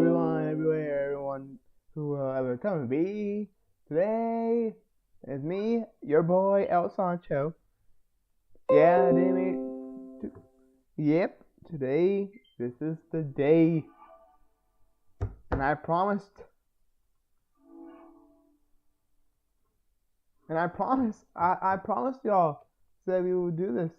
everyone, everywhere, everyone who will ever come and be. Today is me, your boy El Sancho. Yeah, I didn't mean to. Yep, today, this is the day. And I promised. I promised y'all that we would do this.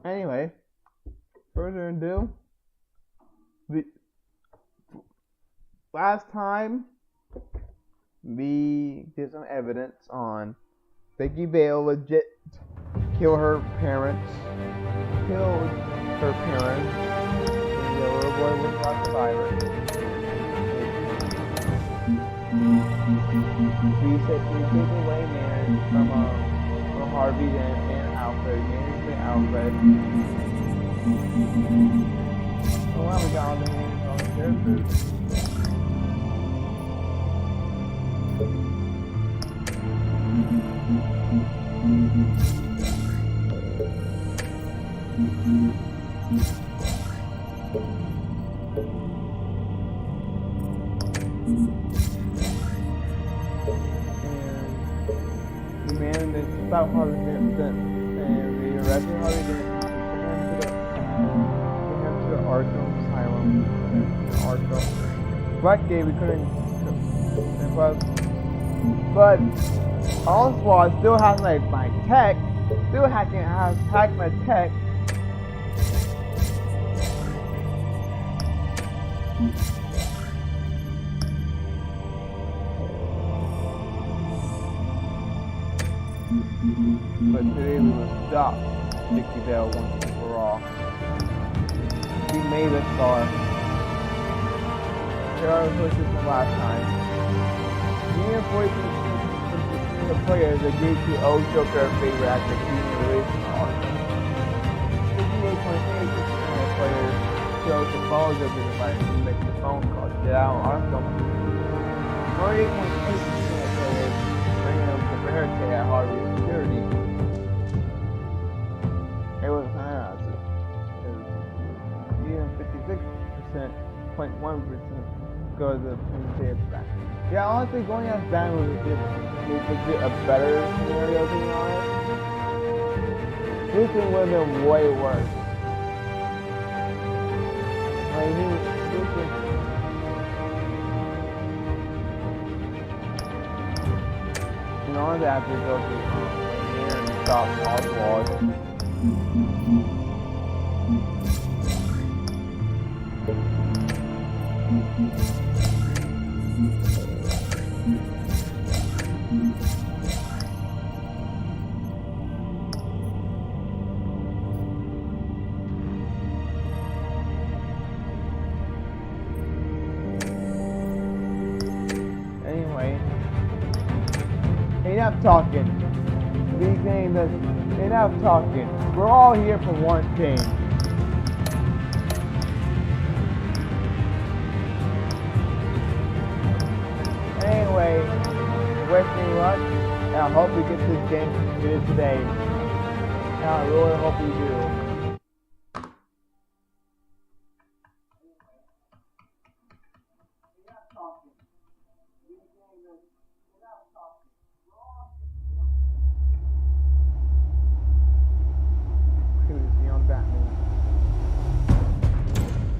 Anyway, further ado, last time we did some evidence on Vicky Vale legit killed her parents, and the little boy was not a survivor. We take away man from Harvey and Alfred. Alfred. So now we got all the names on the characters. And the man that's about Harvey Dent. Arrested Harvey Dent, took him to the Arkham Asylum. Black Gate, we couldn't. But Oswald still has my tech. Still hacked my tech. But today we will stop Vicky Vale once and for all. We made this far. Here are the pushes from last time. Reinforcing the players agreed to Joker a favor after being released from Arkham. 58.8% of players chose to follow Joker's advice and make the phone call to get out of Arkham. 48.8% of players bring him to barricade at Harvey's security. It was even 56%, 0.1% goes to Tuesday back. Yeah, honestly, going as Batman was legit a better scenario, to be honest. This thing would have been way worse. And honestly, after the Joker here and stop Oswald. Anyway, enough talking. These names, enough talking. We're all here for one thing. Anyway, wish me luck, and I hope we get this game completed today. And I really hope we do.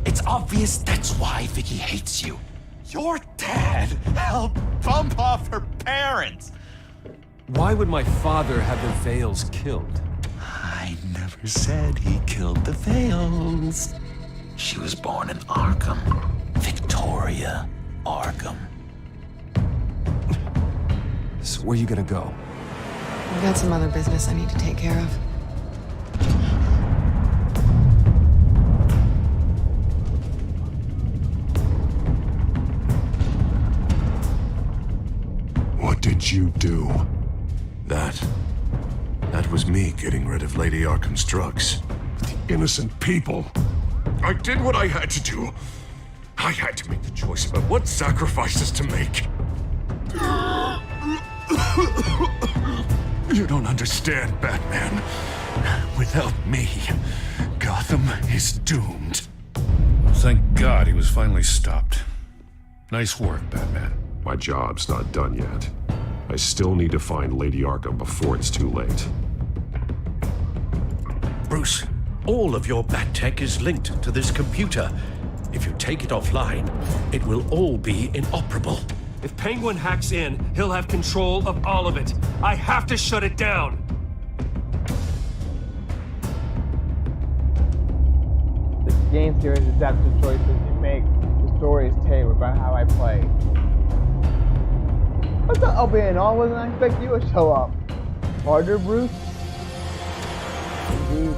It's obvious that's why Vicky hates you. Your dad helped bump off her parents. Why would my father have the Vales killed? I never said he killed the Vales. She was born in Arkham. Victoria Arkham. So where you gonna go? I've got some other business I need to take care of. What did you do? That was me getting rid of Lady Arkham's drugs. The innocent people. I did what I had to do. I had to make the choice about what sacrifices to make. You don't understand, Batman. Without me, Gotham is doomed. Thank God he was finally stopped. Nice work, Batman. My job's not done yet. I still need to find Lady Arkham before it's too late. Bruce, all of your bat tech is linked to this computer. If you take it offline, it will all be inoperable. If Penguin hacks in, he'll have control of all of it. I have to shut it down. This game series adapts to choices you make. The story is tailored by how I play. What's up, opening and all? Wasn't I expect you to show up? Harder, Bruce? Indeed.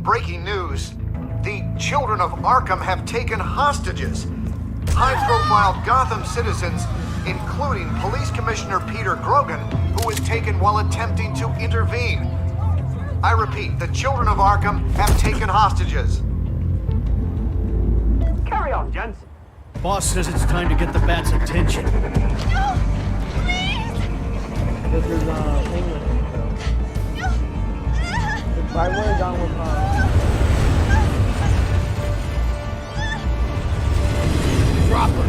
Breaking news. The children of Arkham have taken hostages. High-profile Gotham citizens, including Police Commissioner Peter Grogan, who was taken while attempting to intervene. I repeat, the children of Arkham have taken hostages. Carry on, gents. Boss says it's time to get the Bat's attention. No! Please! This is, Penguin. So. If I would have gone with, drop her.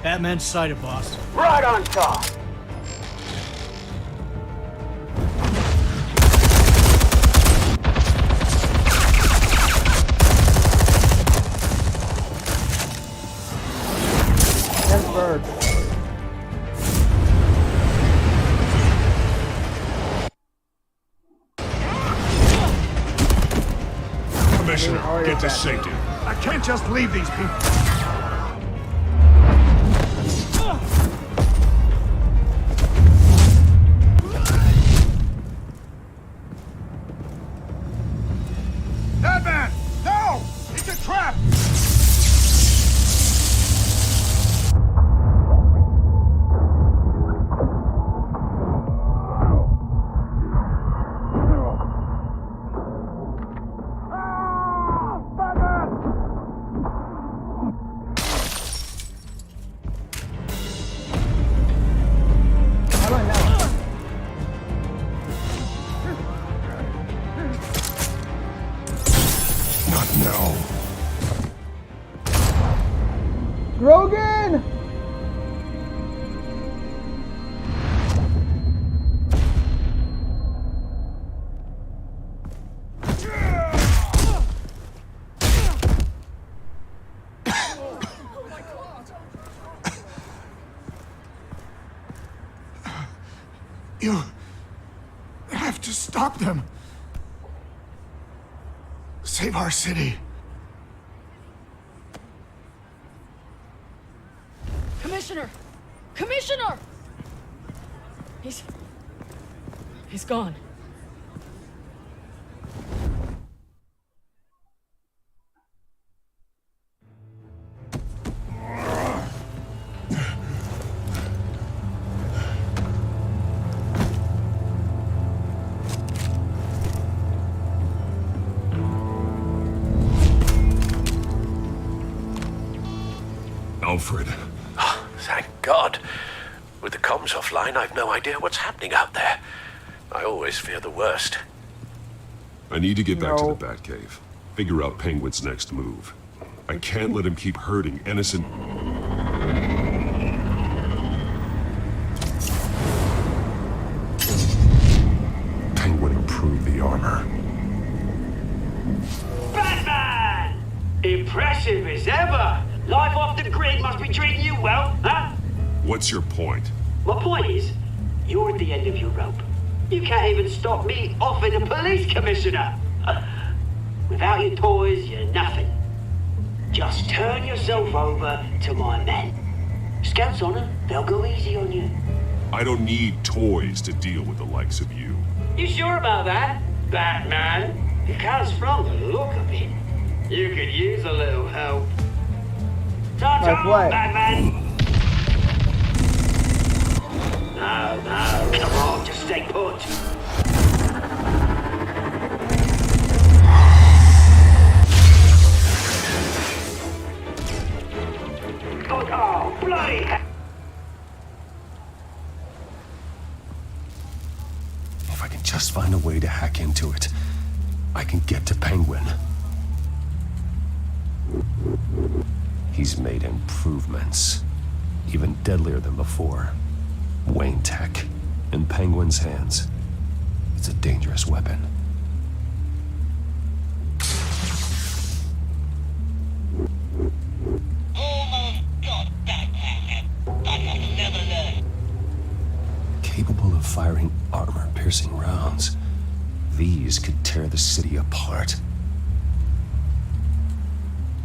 Batman's sighted, boss. Right on top. Bird. Commissioner, get to safety. I can't just leave these people. Batman! No! It's a trap! Grogan! You have to stop them. Save our city. Commissioner! Commissioner! He's gone. Alfred. Thank God. With the comms offline, I've no idea what's happening out there. I always fear the worst. I need to get back to the Batcave. Figure out Penguin's next move. I can't let him keep hurting innocent... Penguin improved the armor. Batman! Impressive as ever! Life off the grid must be treating you well, huh? What's your point? My point is, you're at the end of your rope. You can't even stop me offing a police commissioner. Without your toys, you're nothing. Just turn yourself over to my men. Scouts honor, they'll go easy on you. I don't need toys to deal with the likes of you. You sure about that, Batman? Because from the look of it, you could use a little help. Like what? Batman! No, come on, just stay put. Oh, bloody hell! If I can just find a way to hack into it, I can get to Penguin. He's made improvements, even deadlier than before. Wayne Tech, in Penguin's hands, it's a dangerous weapon. Capable of firing armor-piercing rounds, these could tear the city apart.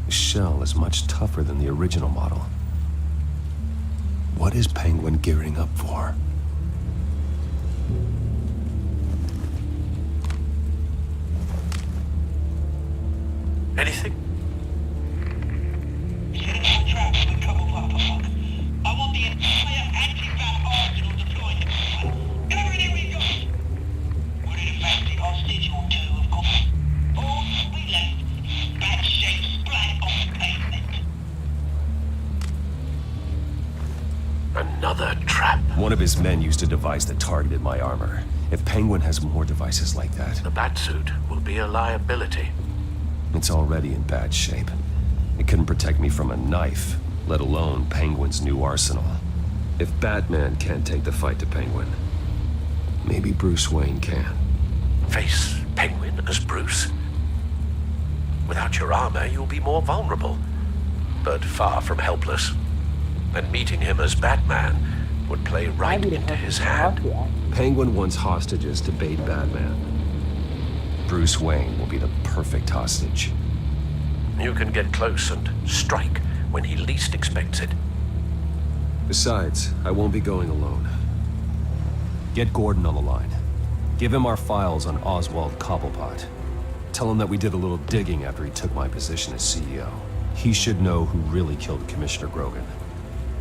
The shell is much tougher than the original model. What is Penguin gearing up for? Anything? I want the entire anti-bat arsenal deployed. Everything we got. We're in a fancy hostage or two, of course. All we left, bat-shaped splat on the pavement. Another trap. One of his men used a device that targeted my armor. If Penguin has more devices like that, The Batsuit will be a liability. it's already in bad shape. It couldn't protect me from a knife, let alone Penguin's new arsenal. If Batman can't take the fight to Penguin, maybe Bruce Wayne can. Face Penguin as Bruce. Without your armor, you'll be more vulnerable, but far from helpless. And meeting him as Batman would play right into his hand. Penguin wants hostages to bait Batman. Bruce Wayne will be the perfect hostage. You can get close and strike when he least expects it. Besides, I won't be going alone. Get Gordon on the line. Give him our files on Oswald Cobblepot. Tell him that we did a little digging after he took my position as CEO. He should know who really killed Commissioner Grogan,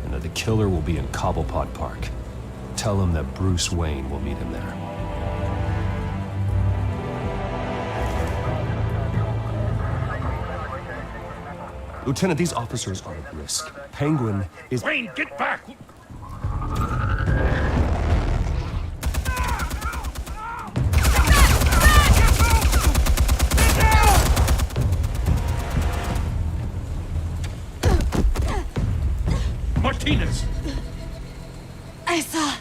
and that the killer will be in Cobblepot Park. Tell him that Bruce Wayne will meet him there. Lieutenant, these officers are at risk. Penguin is... Wayne, get back! Martinez! I saw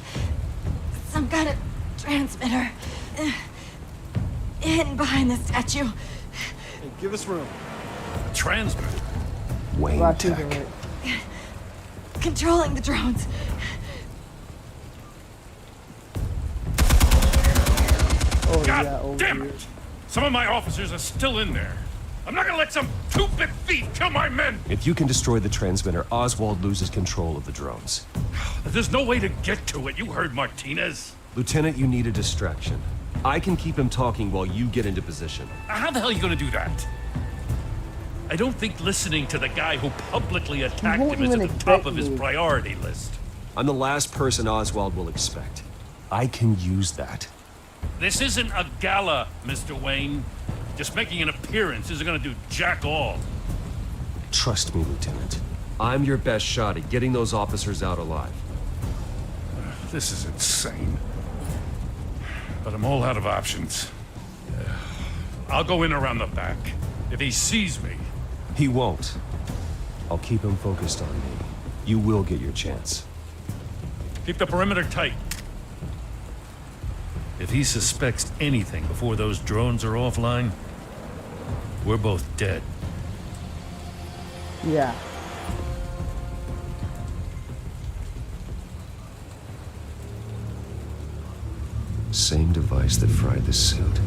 some kind of transmitter hidden behind the statue. Hey, give us room. Transmit. Wayne Tech. Controlling the drones. Oh, God yeah, over damn here. it! Some of my officers are still in there. I'm not gonna let some two-bit thief kill my men! If you can destroy the transmitter, Oswald loses control of the drones. There's no way to get to it. You heard Martinez. Lieutenant, you need a distraction. I can keep him talking while you get into position. How the hell are you gonna do that? I don't think listening to the guy who publicly attacked won't him is at even the top of expect his me. priority list. I'm the last person Oswald will expect. I can use that. This isn't a gala, Mr. Wayne. Just making an appearance isn't gonna do jack all. Trust me, Lieutenant. I'm your best shot at getting those officers out alive. This is insane. But I'm all out of options. I'll go in around the back. If he sees me, He won't. I'll keep him focused on me. You will get your chance. keep the perimeter tight. If he suspects anything before those drones are offline, we're both dead. Yeah. Same device that fried the suit.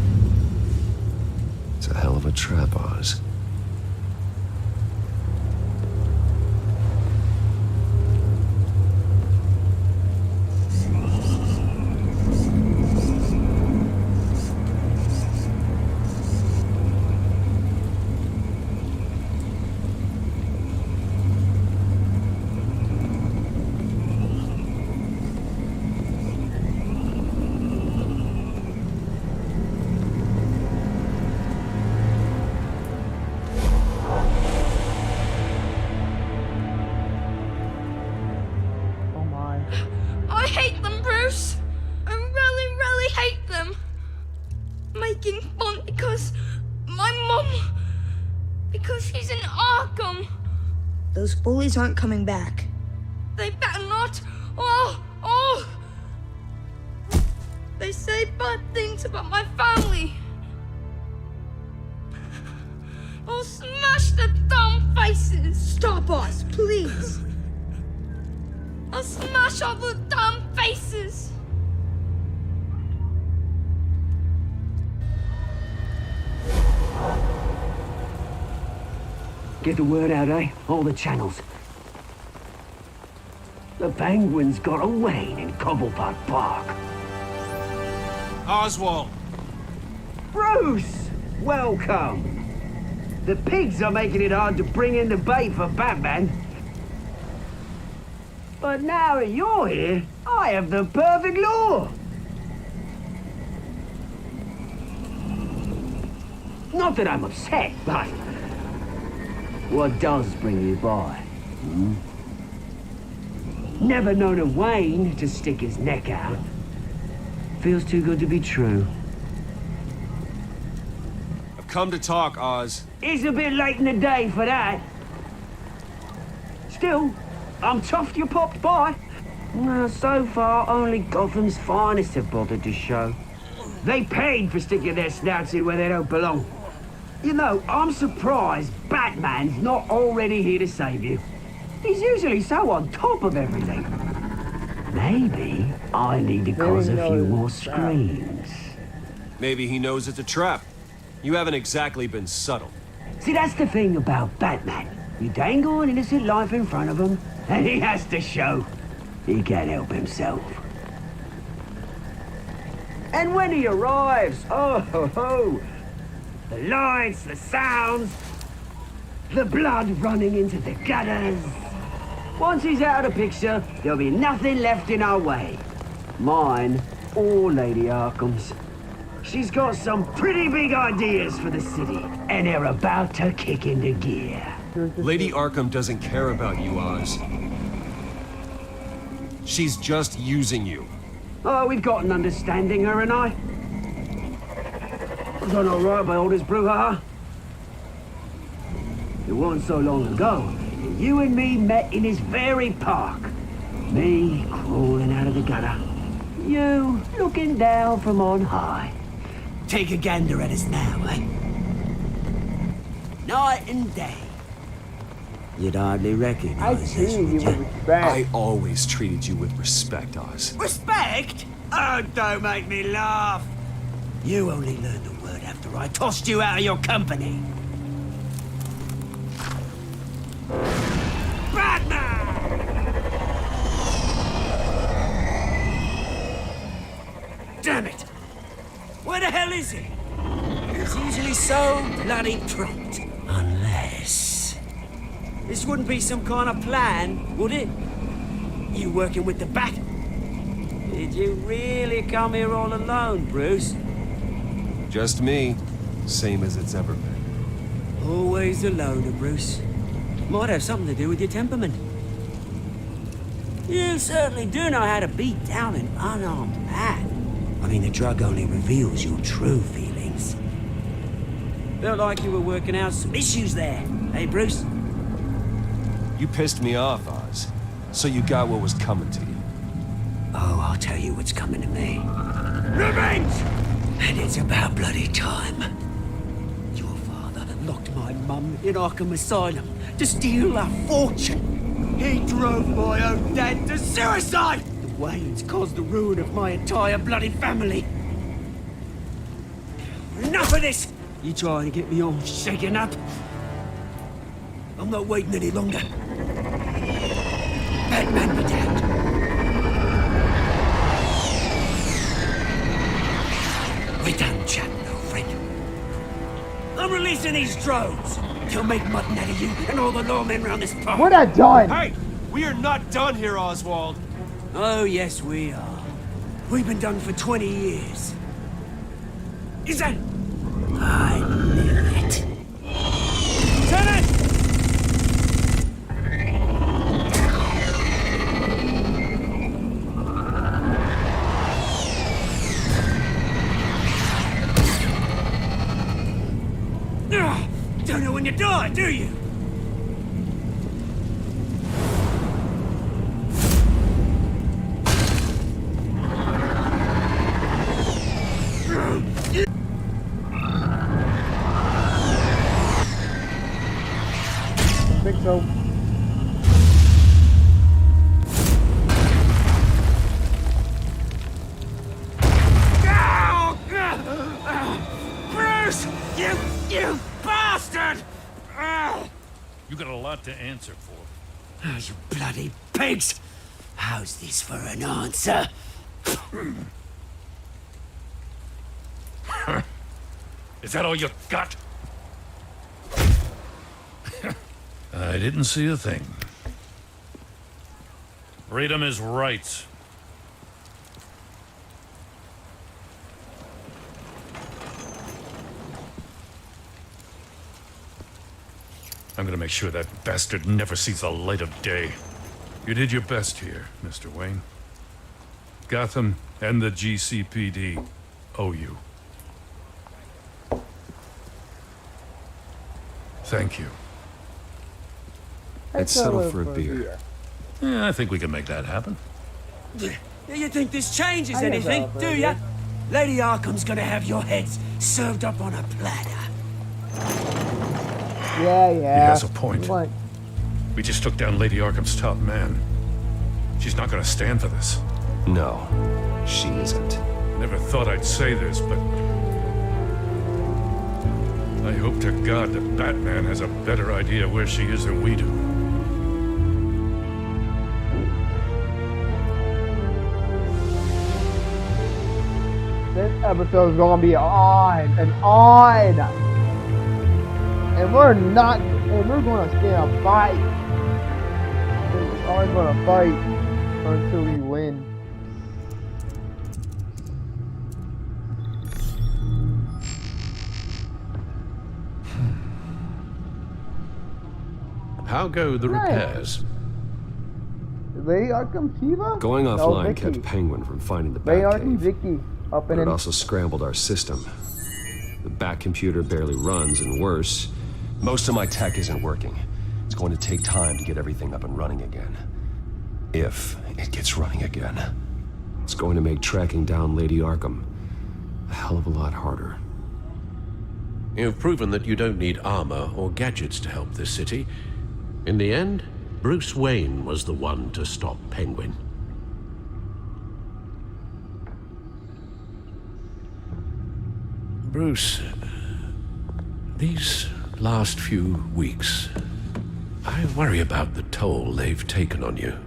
It's a hell of a trap, Oz. making fun because my mum... Because she's in Arkham. Those bullies aren't coming back. They better not. They say bad things about my family. I'll smash the dumb faces. Stop us, please. I'll smash all the dumb faces. Get the word out, eh? All the channels. The penguins got away in Cobblepot Park. Oswald! Bruce! Welcome! The pigs are making it hard to bring in the bait for Batman. But now that you're here, I have the perfect lure! Not that I'm upset, but... what does bring you by? Never known a Wayne to stick his neck out. Feels too good to be true. I've come to talk, Oz. It's a bit late in the day for that. Still, I'm chuffed you popped by. Well, so far, only Gotham's finest have bothered to show. They paid for sticking their snouts in where they don't belong. You know, I'm surprised Batman's not already here to save you. He's usually so on top of everything. Maybe I need to cause a few more screams. Maybe he knows it's a trap. You haven't exactly been subtle. See, that's the thing about Batman. You dangle an innocent life in front of him, and he has to show he can't help himself. And when he arrives, oh ho ho! The lights, the sounds, the blood running into the gutters. Once he's out of the picture, there'll be nothing left in our way. Mine or Lady Arkham's. She's got some pretty big ideas for the city, and they're about to kick into gear. Lady Arkham doesn't care about you, Oz. She's just using you. Oh, we've got an understanding, her and I. Done all right by all this brouhaha. It wasn't so long ago that you and me met in this very park. Me crawling out of the gutter. You looking down from on high. Take a gander at us now, eh? Night and day. You'd hardly recognize us, would you? I always treated you with respect, Oz. Respect? Oh, don't make me laugh. You only learned the word after I tossed you out of your company. Batman! Damn it! Where the hell is he? He's usually so bloody prompt. Unless... this wouldn't be some kind of plan, would it? You working with the Bat? Did you really come here all alone, Bruce? Just me. Same as it's ever been. Always a loner, Bruce. Might have something to do with your temperament. You certainly do know how to beat down an unarmed man. I mean, the drug only reveals your true feelings. Felt like you were working out some issues there, eh, Bruce? You pissed me off, Oz. So you got what was coming to you. Oh, I'll tell you what's coming to me. Revenge! And it's about bloody time. Your father locked my mum in Arkham Asylum to steal our fortune. He drove my own dad to suicide! The Waynes caused the ruin of my entire bloody family. Enough of this! You trying to get me all shaken up? I'm not waiting any longer. Batman be damned. We're done chatting, old friend. I'm releasing these drones. They'll make mutton out of you and all the lawmen around this park. We're not done. Hey, we are not done here, Oswald. Oh, yes, we are. We've been done for 20 years. Is that... I knew it. Lieutenant! don't know when you die, do you? I think so. Bruce! You bastard! You got a lot to answer for. Oh, you bloody pigs! How's this for an answer? Is that all you got? I didn't see a thing. Freedom is rights. I'm gonna make sure that bastard never sees the light of day. You did your best here, Mr. Wayne. Gotham and the GCPD owe you. Thank you. Let's settle for a beer. Yeah, I think we can make that happen. You think this changes anything, do ya? Lady Arkham's gonna have your heads served up on a platter. Yeah. He has a point. What? We just took down Lady Arkham's top man. She's not gonna stand for this. No, she isn't. Never thought I'd say this, but I hope to God that Batman has a better idea where she is than we do. This episode's gonna be on and on. And we're gonna stand a fight. We're always gonna fight until we win. How go the repairs? Lady Arkham Shiva? Going No, offline Vicky. kept Penguin from finding the Lady Arkham Batcave, Vicky. Up but and it in. also scrambled our system. The Bat computer barely runs, and worse, most of my tech isn't working. It's going to take time to get everything up and running again. If it gets running again. It's going to make tracking down Lady Arkham a hell of a lot harder. You've proven that you don't need armor or gadgets to help this city. In the end, Bruce Wayne was the one to stop Penguin. Bruce, these last few weeks, I worry about the toll they've taken on you.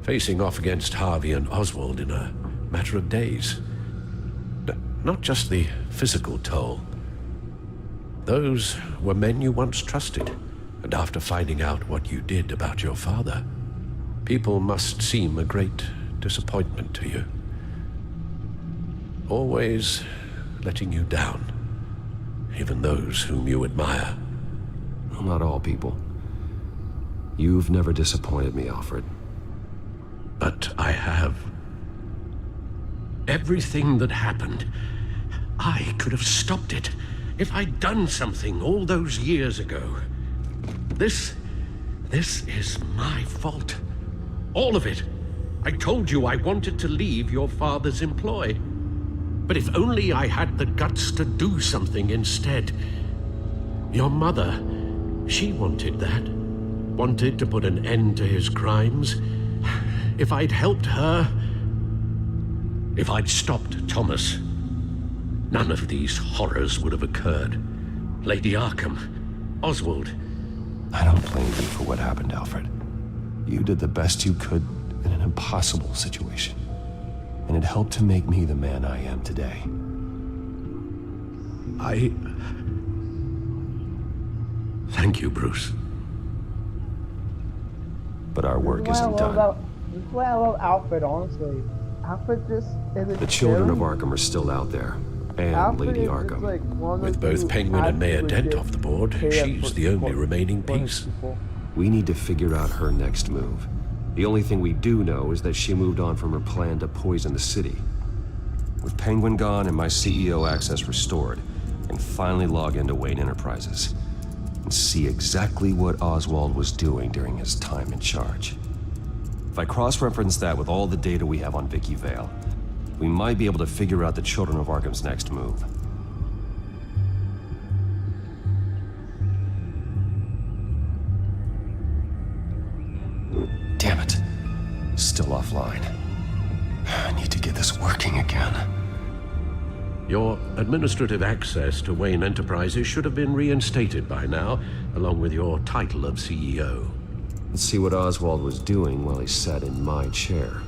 Facing off against Harvey and Oswald in a matter of days. Not just the physical toll. Those were men you once trusted, and after finding out what you did about your father, people must seem a great disappointment to you. Always letting you down, even those whom you admire. Well, not all people. You've never disappointed me, Alfred. But I have. Everything that happened, I could have stopped it if I'd done something all those years ago. This is my fault. All of it. I told you I wanted to leave your father's employ. But if only I had the guts to do something instead. Your mother, she wanted that. Wanted to put an end to his crimes. If I'd helped her, if I'd stopped Thomas, none of these horrors would have occurred. Lady Arkham, Oswald. I don't blame you for what happened, Alfred. You did the best you could in an impossible situation. And it helped to make me the man I am today. Thank you, Bruce. But our work This is isn't why I love done. This is why I love Alfred, honestly. Alfred just is The children of Arkham are still out there. And Alfred Lady is just Arkham. like one of With those both who Penguin and Mayor actually Dent just off the board, care she's for the only people, remaining for his piece. people. We need to figure out her next move. The only thing we do know is that she moved on from her plan to poison the city. With Penguin gone and my CEO access restored, can finally log into Wayne Enterprises and see exactly what Oswald was doing during his time in charge. If I cross-reference that with all the data we have on Vicky Vale, we might be able to figure out the Children of Arkham's next move. Damn it. Still offline. I need to get this working again. Your administrative access to Wayne Enterprises should have been reinstated by now, along with your title of CEO. Let's see what Oswald was doing while he sat in my chair.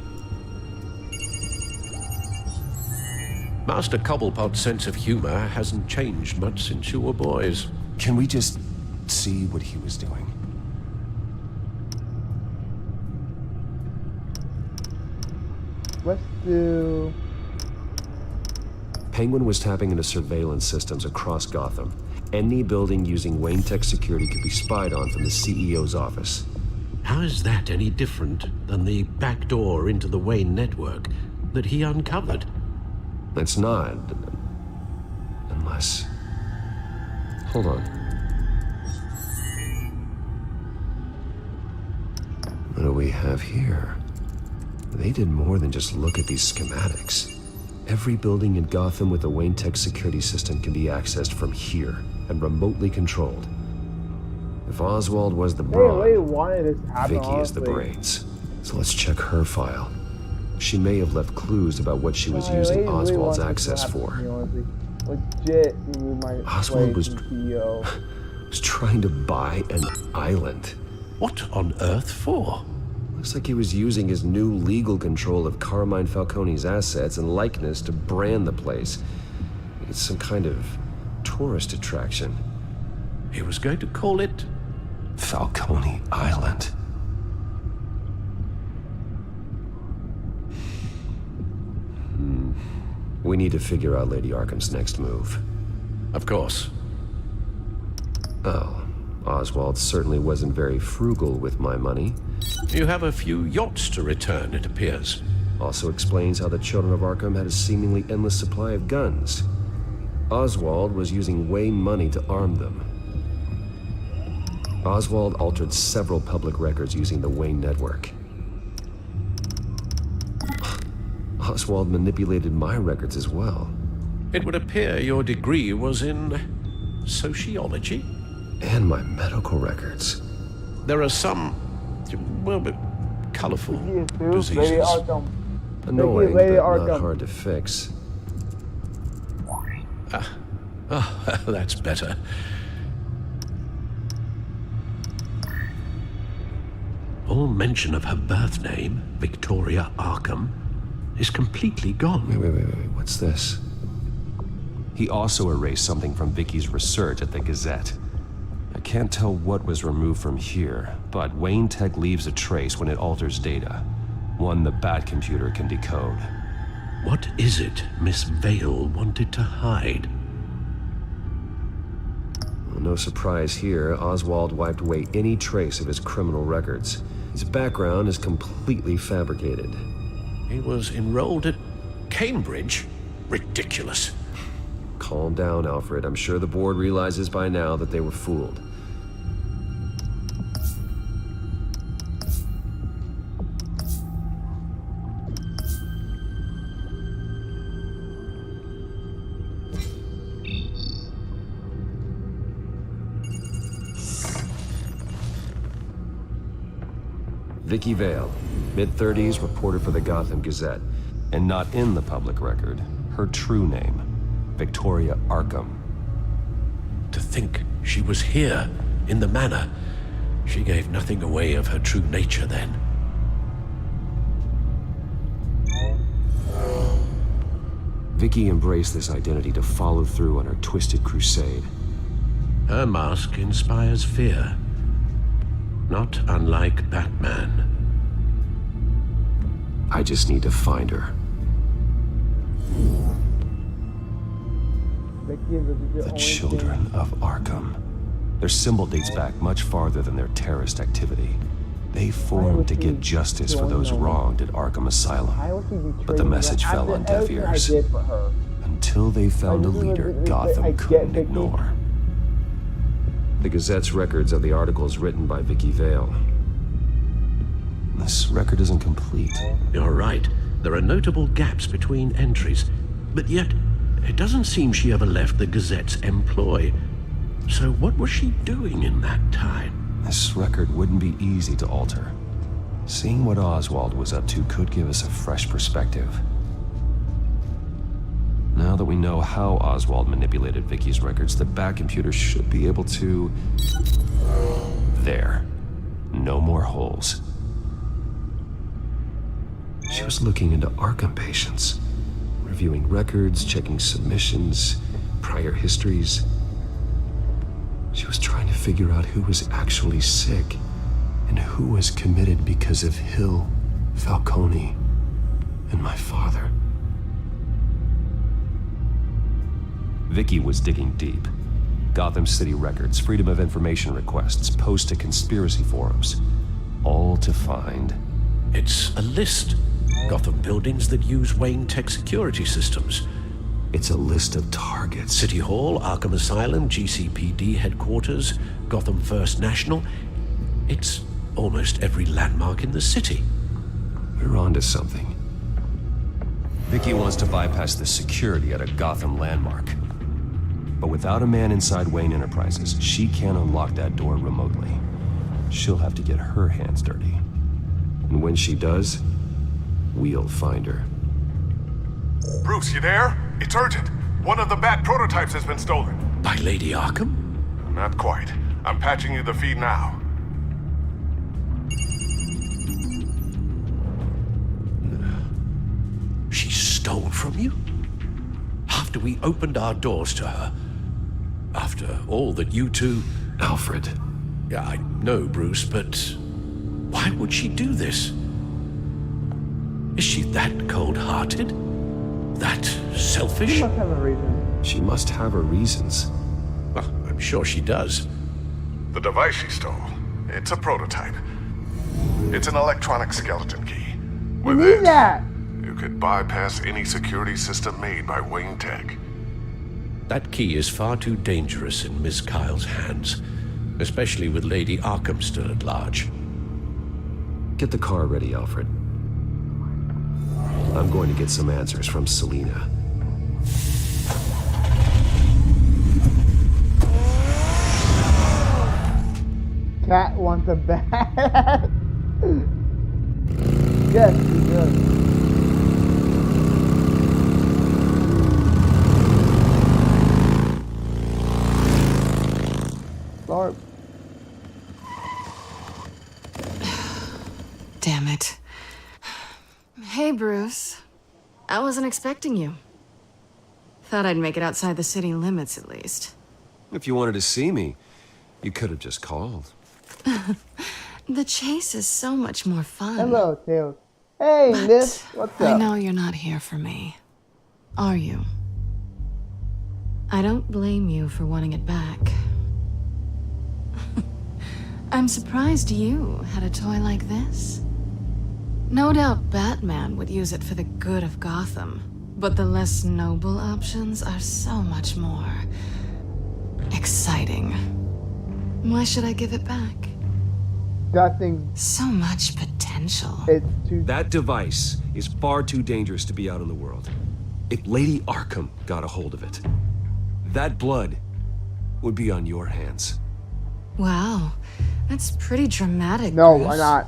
Master Cobblepot's sense of humor hasn't changed much since you were boys. Can we just see what he was doing? Let's do... Penguin was tapping into surveillance systems across Gotham. Any building using Wayne Tech security could be spied on from the CEO's office. How is that any different than the back door into the Wayne network that he uncovered? It's not. Unless... Hold on. What do we have here? They did more than just look at these schematics. Every building in Gotham with a Wayne Tech security system can be accessed from here and remotely controlled. If Oswald was the brawn, Vicky is the brains. So let's check her file. She may have left clues about what she was using Oswald's access for. Legit, Oswald was trying to buy an island. What on earth for? Looks like he was using his new legal control of Carmine Falcone's assets and likeness to brand the place. It's some kind of tourist attraction. He was going to call it Falcone Island. We need to figure out Lady Arkham's next move. Of course. Oh, Oswald certainly wasn't very frugal with my money. You have a few yachts to return, it appears. Also explains how the Children of Arkham had a seemingly endless supply of guns. Oswald was using Wayne money to arm them. Oswald altered several public records using the Wayne network. Oswald manipulated my records as well. It would appear your degree was in sociology? And my medical records. There are some, well, colorful diseases. Annoying, but not hard to fix. Oh, that's better. All mention of her birth name, Victoria Arkham, is completely gone. Wait, what's this? He also erased something from Vicky's research at the Gazette. I can't tell what was removed from here, but Wayne Tech leaves a trace when it alters data. One the Bat computer can decode. What is it Miss Vale wanted to hide? Well, no surprise here, Oswald wiped away any trace of his criminal records. His background is completely fabricated. He was enrolled at Cambridge? Ridiculous. Calm down, Alfred. I'm sure the board realizes by now that they were fooled. Vicky Vale, mid-30s, reporter for the Gotham Gazette. And not in the public record, her true name, Victoria Arkham. To think she was here, in the manor. She gave nothing away of her true nature then. Vicky embraced this identity to follow through on her twisted crusade. Her mask inspires fear. Not unlike Batman. I just need to find her. The Children of Arkham. Their symbol dates back much farther than their terrorist activity. They formed to get justice for those wronged at Arkham Asylum. But the message fell on deaf ears. Until until they found a leader Gotham couldn't ignore. The Gazette's records are the articles written by Vicky Vale. This record isn't complete. You're right. There are notable gaps between entries, but yet it doesn't seem she ever left the Gazette's employ. So what was she doing in that time? This record wouldn't be easy to alter. Seeing what Oswald was up to could give us a fresh perspective. Now that we know how Oswald manipulated Vicky's records, the back computer should be able to... There. No more holes. She was looking into Arkham patients, reviewing records, checking submissions, prior histories. She was trying to figure out who was actually sick and who was committed because of Hill, Falcone, and my father. Vicky was digging deep. Gotham City records, Freedom of Information requests, posts to conspiracy forums. All to find... It's a list. Gotham buildings that use Wayne Tech security systems. It's a list of targets. City Hall, Arkham Asylum, GCPD headquarters, Gotham First National. It's almost every landmark in the city. We're onto something. Vicky wants to bypass the security at a Gotham landmark. But without a man inside Wayne Enterprises, she can't unlock that door remotely. She'll have to get her hands dirty. And when she does, we'll find her. Bruce, you there? It's urgent. One of the Bat prototypes has been stolen. By Lady Arkham? Not quite. I'm patching you the feed now. She stole from you? After we opened our doors to her? After all that you two... Alfred. Yeah, I know, Bruce, but... why would she do this? Is she that cold-hearted? That selfish? She must have a reason. She must have her reasons. Well, I'm sure she does. The device she stole, it's a prototype. It's an electronic skeleton key. With it, you could bypass any security system made by Wayne Tech. That key is far too dangerous in Miss Kyle's hands, especially with Lady Arkham still at large. Get the car ready, Alfred. I'm going to get some answers from Selina. Cat wants a bat. Yes, he does. Lord. Damn it. Hey, Bruce. I wasn't expecting you. Thought I'd make it outside the city limits, at least. If you wanted to see me, you could have just called. The chase is so much more fun. Hello, Tails. Hey, Miss. What's up? I know you're not here for me. Are you? I don't blame you for wanting it back. I'm surprised you had a toy like this. No doubt Batman would use it for the good of Gotham, but the less noble options are so much more exciting. Why should I give it back? That thing. So much potential. It's too. That device is far too dangerous to be out in the world. If Lady Arkham got a hold of it, that blood would be on your hands. Wow, that's pretty dramatic. No, Bruce. why not?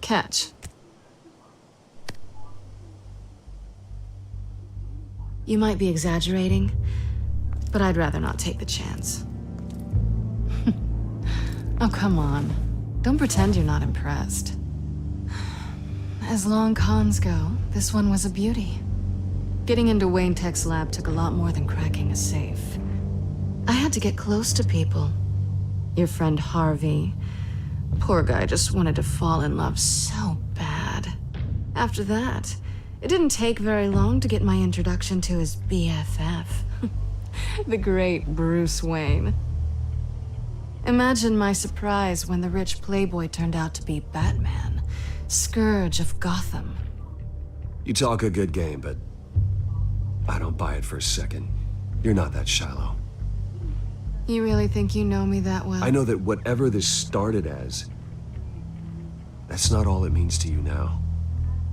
Catch. You might be exaggerating, but I'd rather not take the chance. Oh, come on. Don't pretend you're not impressed. As long cons go, this one was a beauty. Getting into Wayne Tech's lab took a lot more than cracking a safe. I had to get close to people. Your friend Harvey. Poor guy just wanted to fall in love so bad. After that, it didn't take very long to get my introduction to his BFF. The great Bruce Wayne. Imagine my surprise when the rich playboy turned out to be Batman. Scourge of Gotham. You talk a good game, but I don't buy it for a second. You're not that shallow. You really think you know me that well? I know that whatever this started as, that's not all it means to you now.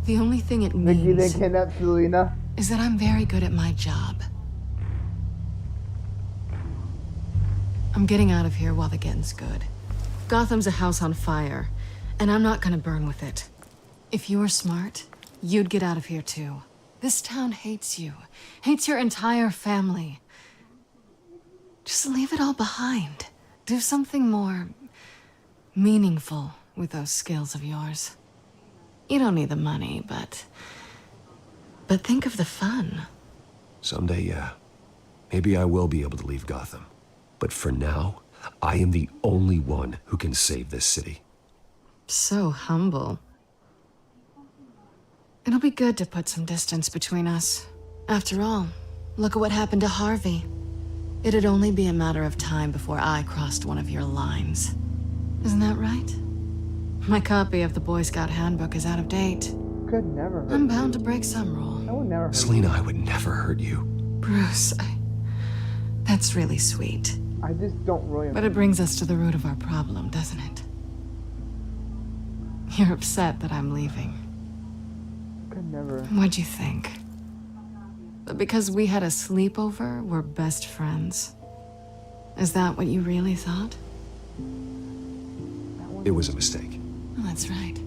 The only thing it Vicky, they means kidnapped Selena. is that I'm very good at my job. I'm getting out of here while the getting's good. Gotham's a house on fire, and I'm not gonna burn with it. If you were smart, you'd get out of here too. This town hates you, hates your entire family. Just leave it all behind. Do something more meaningful with those skills of yours. You don't need the money, but think of the fun. Someday, yeah. Maybe I will be able to leave Gotham. But for now, I am the only one who can save this city. So humble. It'll be good to put some distance between us. After all, look at what happened to Harvey. It'd only be a matter of time before I crossed one of your lines. Isn't that right? My copy of the Boy Scout Handbook is out of date. Could never hurt I'm bound to break some rule. I would never hurt Selena, I would never hurt you. Bruce, that's really sweet. I just don't really... But it brings us to the root of our problem, doesn't it? You're upset that I'm leaving. Could never... What'd you think? That because we had a sleepover, we're best friends? Is that what you really thought? It was a mistake. Well, that's right.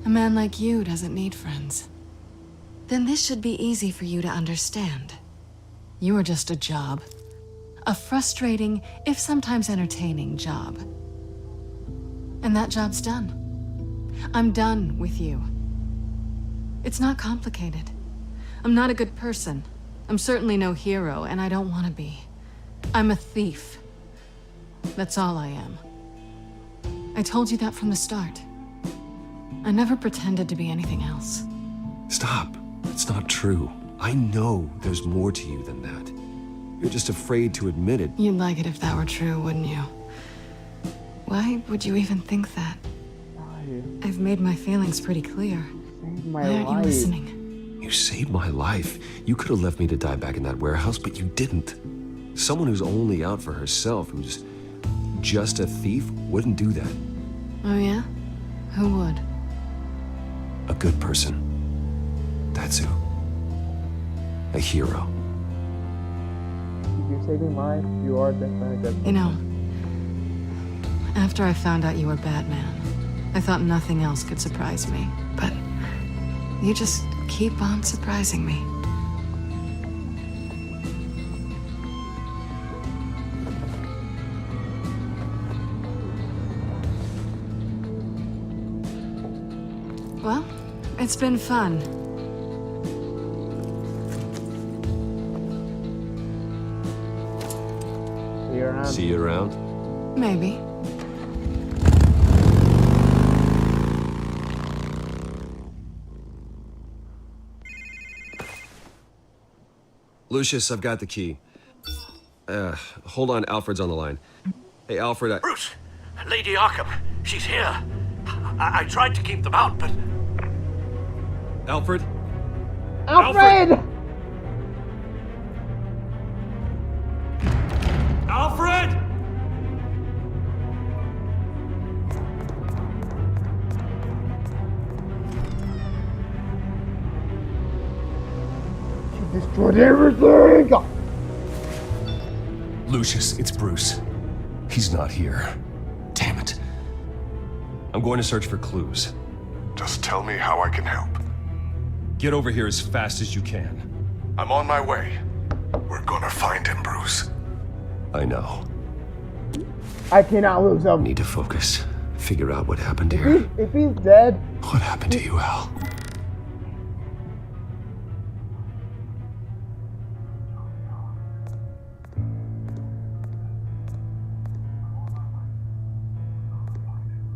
A man like you doesn't need friends. Then this should be easy for you to understand. You are just a job. A frustrating, if sometimes entertaining job. And that job's done. I'm done with you. It's not complicated. I'm not a good person. I'm certainly no hero, and I don't want to be. I'm a thief. That's all I am. I told you that from the start. I never pretended to be anything else. Stop. It's not true. I know there's more to you than that. You're just afraid to admit it. You'd like it if that were true, wouldn't you? Why would you even think that? Why? I've made my feelings pretty clear. Saved my Why aren't you life. listening? You saved my life. You could have left me to die back in that warehouse, but you didn't. Someone who's only out for herself, who's just a thief, wouldn't do that. Oh yeah? Who would? A good person. That's who. A hero. If you're saving life, you are definitely a good person. You know, after I found out you were Batman, I thought nothing else could surprise me. But you just keep on surprising me. Well, it's been fun. See you around. See you around? Maybe. Lucius, I've got the key. Hold on, Alfred's on the line. Hey, Alfred, Bruce! Lady Arkham, she's here. I tried to keep them out, but... Alfred? Alfred! Alfred! She destroyed everything! Lucius, it's Bruce. He's not here. Damn it. I'm going to search for clues. Just tell me how I can help. Get over here as fast as you can. I'm on my way. We're gonna find him, Bruce. I know. I cannot lose him. Need to focus. Figure out what happened here. If he's dead... What happened to you, Al?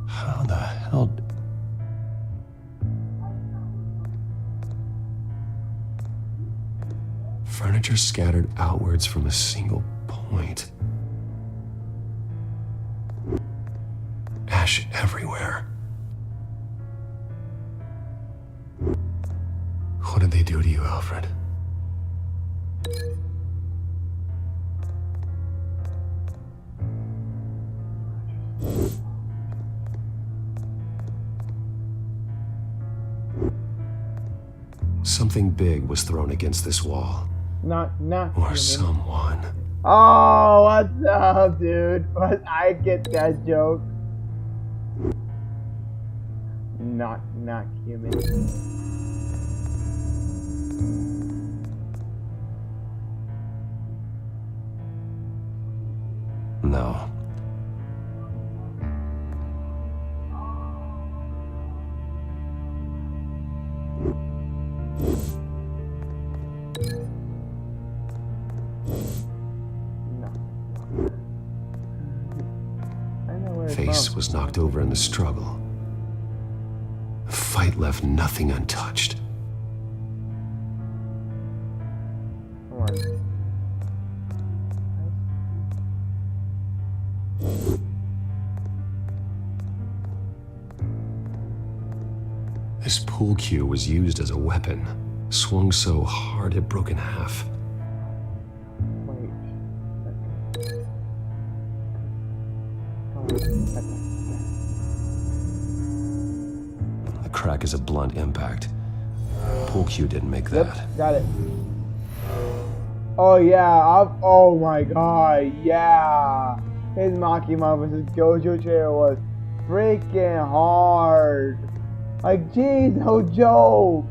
How the hell... Furniture scattered outwards from a single point. Ash everywhere. What did they do to you, Alfred? Something big was thrown against this wall. Not Or human. someone. Oh, what's up, dude? But I get that joke. Not human. No. Face was knocked over in the struggle. The fight left nothing untouched. This pool cue was used as a weapon, swung so hard it broke in half. Wait. The crack is a blunt impact. Pool cue didn't make that. Yep, got it. Oh yeah, oh my god, yeah. His Makima vs. Gojo chair was freaking hard. Like, geez, no joke.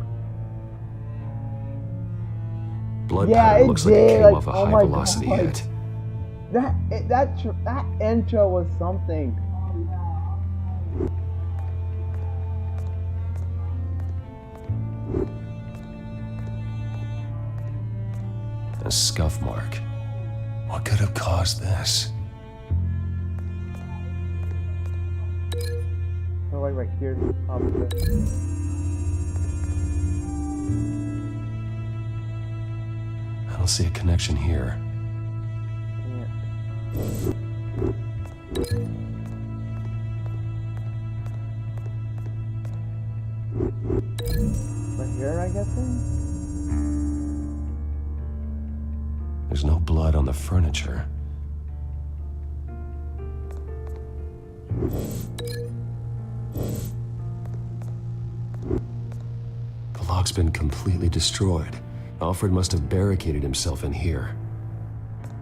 Blood Yeah, pattern it looks like it did. came Like, off a oh high my velocity God. hit. That intro was something. A scuff mark. What could have caused this? So like right here, probably. I don't see a connection here. Right here, I guess. There's no blood on the furniture. The lock's been completely destroyed. Alfred must have barricaded himself in here.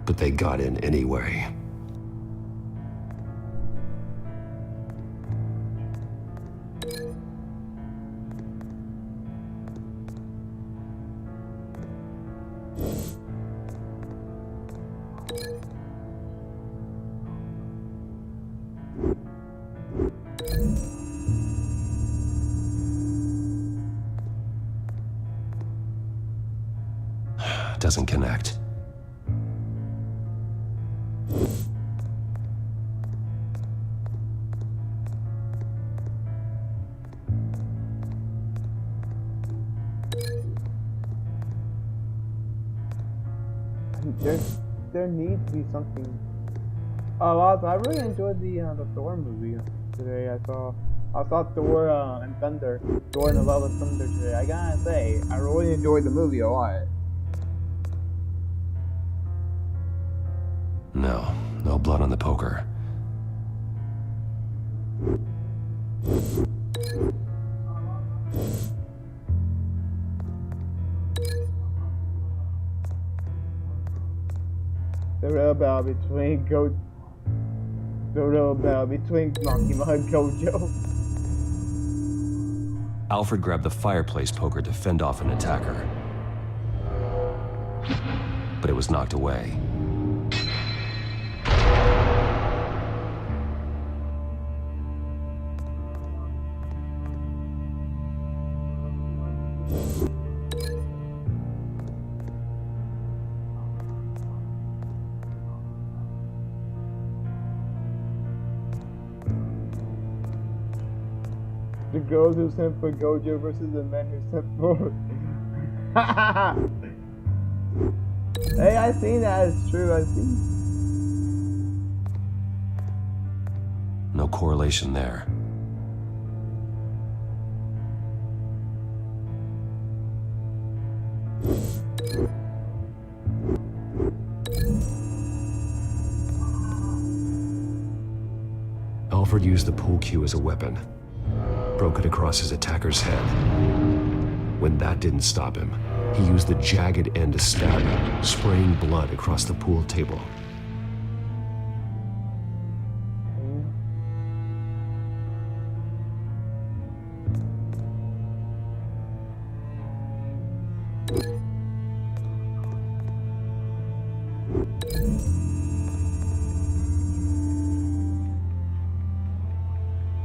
But they got in anyway. Doesn't connect. There needs to be something. Also, I really enjoyed the Thor movie today. I saw Thor and Thunder, Thor and the Love of Thunder today. I gotta say, I really enjoyed the movie a lot. No blood on the poker. The real battle between Makima and Gojo. Alfred grabbed the fireplace poker to fend off an attacker. But it was knocked away. The girls who sent for Gojo versus the men who sent for. Hey, I seen that. It's true. I seen. No correlation there. Alfred used the pool cue as a weapon, broke it across his attacker's head. When that didn't stop him, he used the jagged end to stab him, spraying blood across the pool table.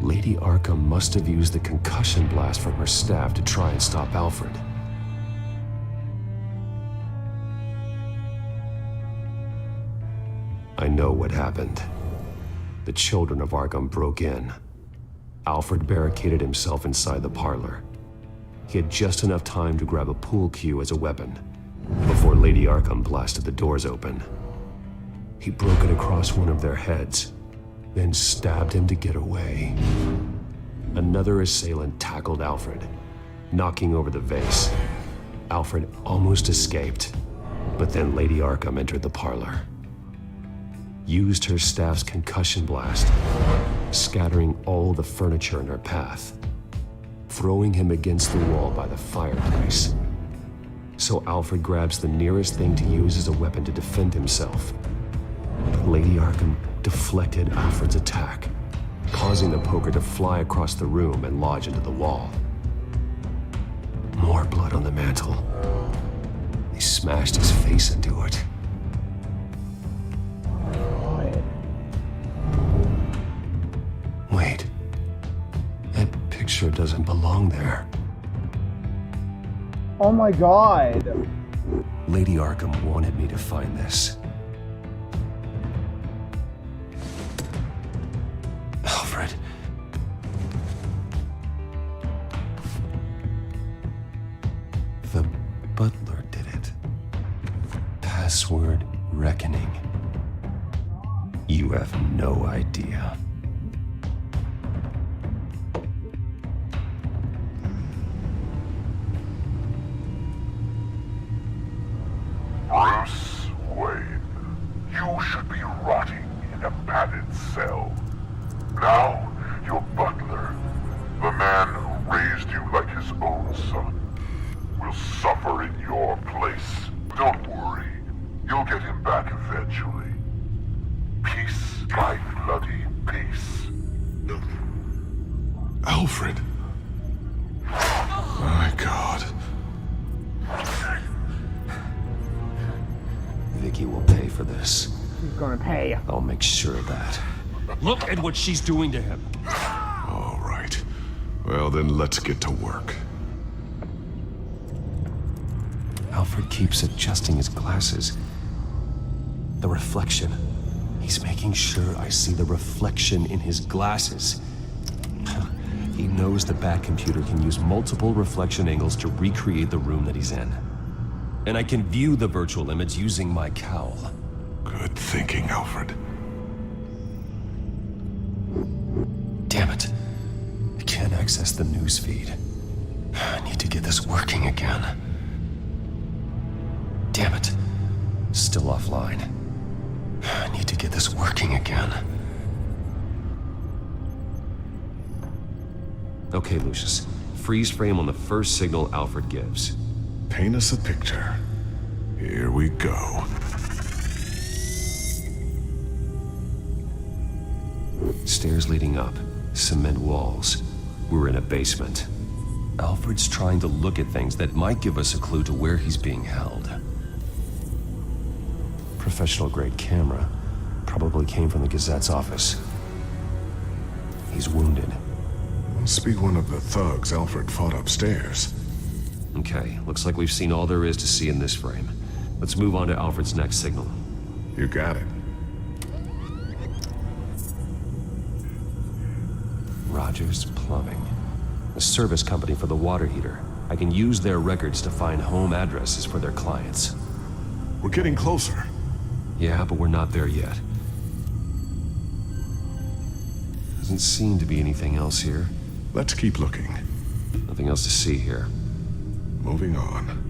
Lady Arkham must have used the concussion blast from her staff to try and stop Alfred. I know what happened. The children of Arkham broke in. Alfred barricaded himself inside the parlor. He had just enough time to grab a pool cue as a weapon before Lady Arkham blasted the doors open. He broke it across one of their heads, then stabbed him to get away. Another assailant tackled Alfred, knocking over the vase. Alfred almost escaped, but then Lady Arkham entered the parlor, used her staff's concussion blast, scattering all the furniture in her path, throwing him against the wall by the fireplace. So Alfred grabs the nearest thing to use as a weapon to defend himself. But Lady Arkham deflected Alfred's attack, causing the poker to fly across the room and lodge into the wall. More blood on the mantle. They smashed his face into it. Wait. That picture doesn't belong there. Oh my god! Lady Arkham wanted me to find this. Alfred. The butler did it. Password reckoning. You have no idea. Bruce Wayne, you should be rotting in a padded cell. Now, your butler, the man who raised you like his own son, will suffer in your place. Don't worry, you'll get him back eventually. Peace by bloody peace. Alfred. My God. Vicky will pay for this. He's gonna pay. I'll make sure of that. Look at what she's doing to him. All right. Well, then let's get to work. Alfred keeps adjusting his glasses. The reflection. He's making sure I see the reflection in his glasses. He knows the Batcomputer can use multiple reflection angles to recreate the room that he's in. And I can view the virtual image using my cowl. Good thinking, Alfred. Damn it. I can't access the news feed. I need to get this working again. Damn it. Still offline. I need to get this working again. Okay, Lucius. Freeze frame on the first signal Alfred gives. Paint us a picture. Here we go. Stairs leading up, cement walls. We're in a basement. Alfred's trying to look at things that might give us a clue to where he's being held. Professional-grade camera. Probably came from the Gazette's office. He's wounded. Must be one of the thugs Alfred fought upstairs. Okay, looks like we've seen all there is to see in this frame. Let's move on to Alfred's next signal. You got it. Rogers Plumbing. A service company for the water heater. I can use their records to find home addresses for their clients. We're getting closer. Yeah, but we're not there yet. Doesn't seem to be anything else here. Let's keep looking. Nothing else to see here. Moving on.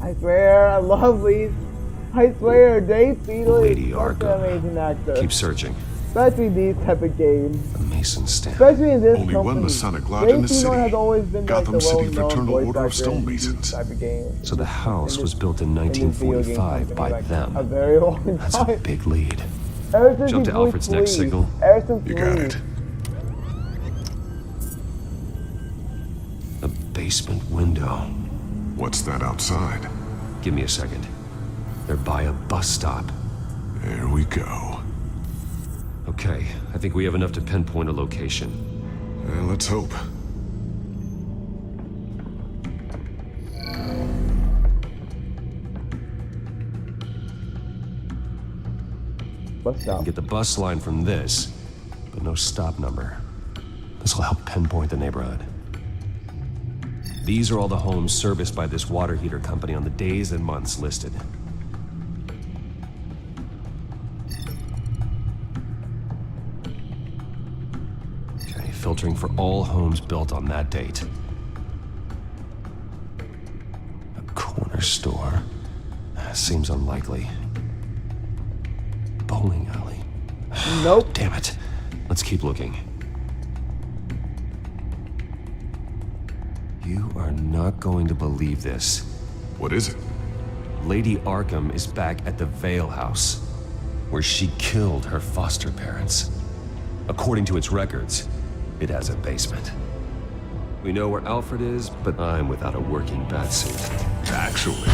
I swear, I love Lee. I swear, Dave Fiedler Lady is such an Arkham. amazing actor. Keep searching. Especially these type of games. The Mason stamp. Especially in this Only company. one Masonic lodge Dave in the Fiedler city. has always been like Gotham the City well-known Fraternal voice Order of actor in these Stonemasons. type of games. So the house was built in in this video game 1945 company, by like, them. a very long That's time. a big lead. Ever since Jump he to Alfred's voiced next Lee, signal. Ever since You got Lee. it. A basement window. What's that outside? Give me a second. They're by a bus stop. There we go. Okay, I think we have enough to pinpoint a location. Let's hope. Bus stop. Get the bus line from this, but no stop number. This will help pinpoint the neighborhood. These are all the homes serviced by this water heater company on the days and months listed. Okay, filtering for all homes built on that date. A corner store. Seems unlikely. Bowling alley. Nope. Damn it. Let's keep looking. You are not going to believe this. What is it? Lady Arkham is back at the Vale House, where she killed her foster parents. According to its records, it has a basement. We know where Alfred is, but I'm without a working batsuit. Actually,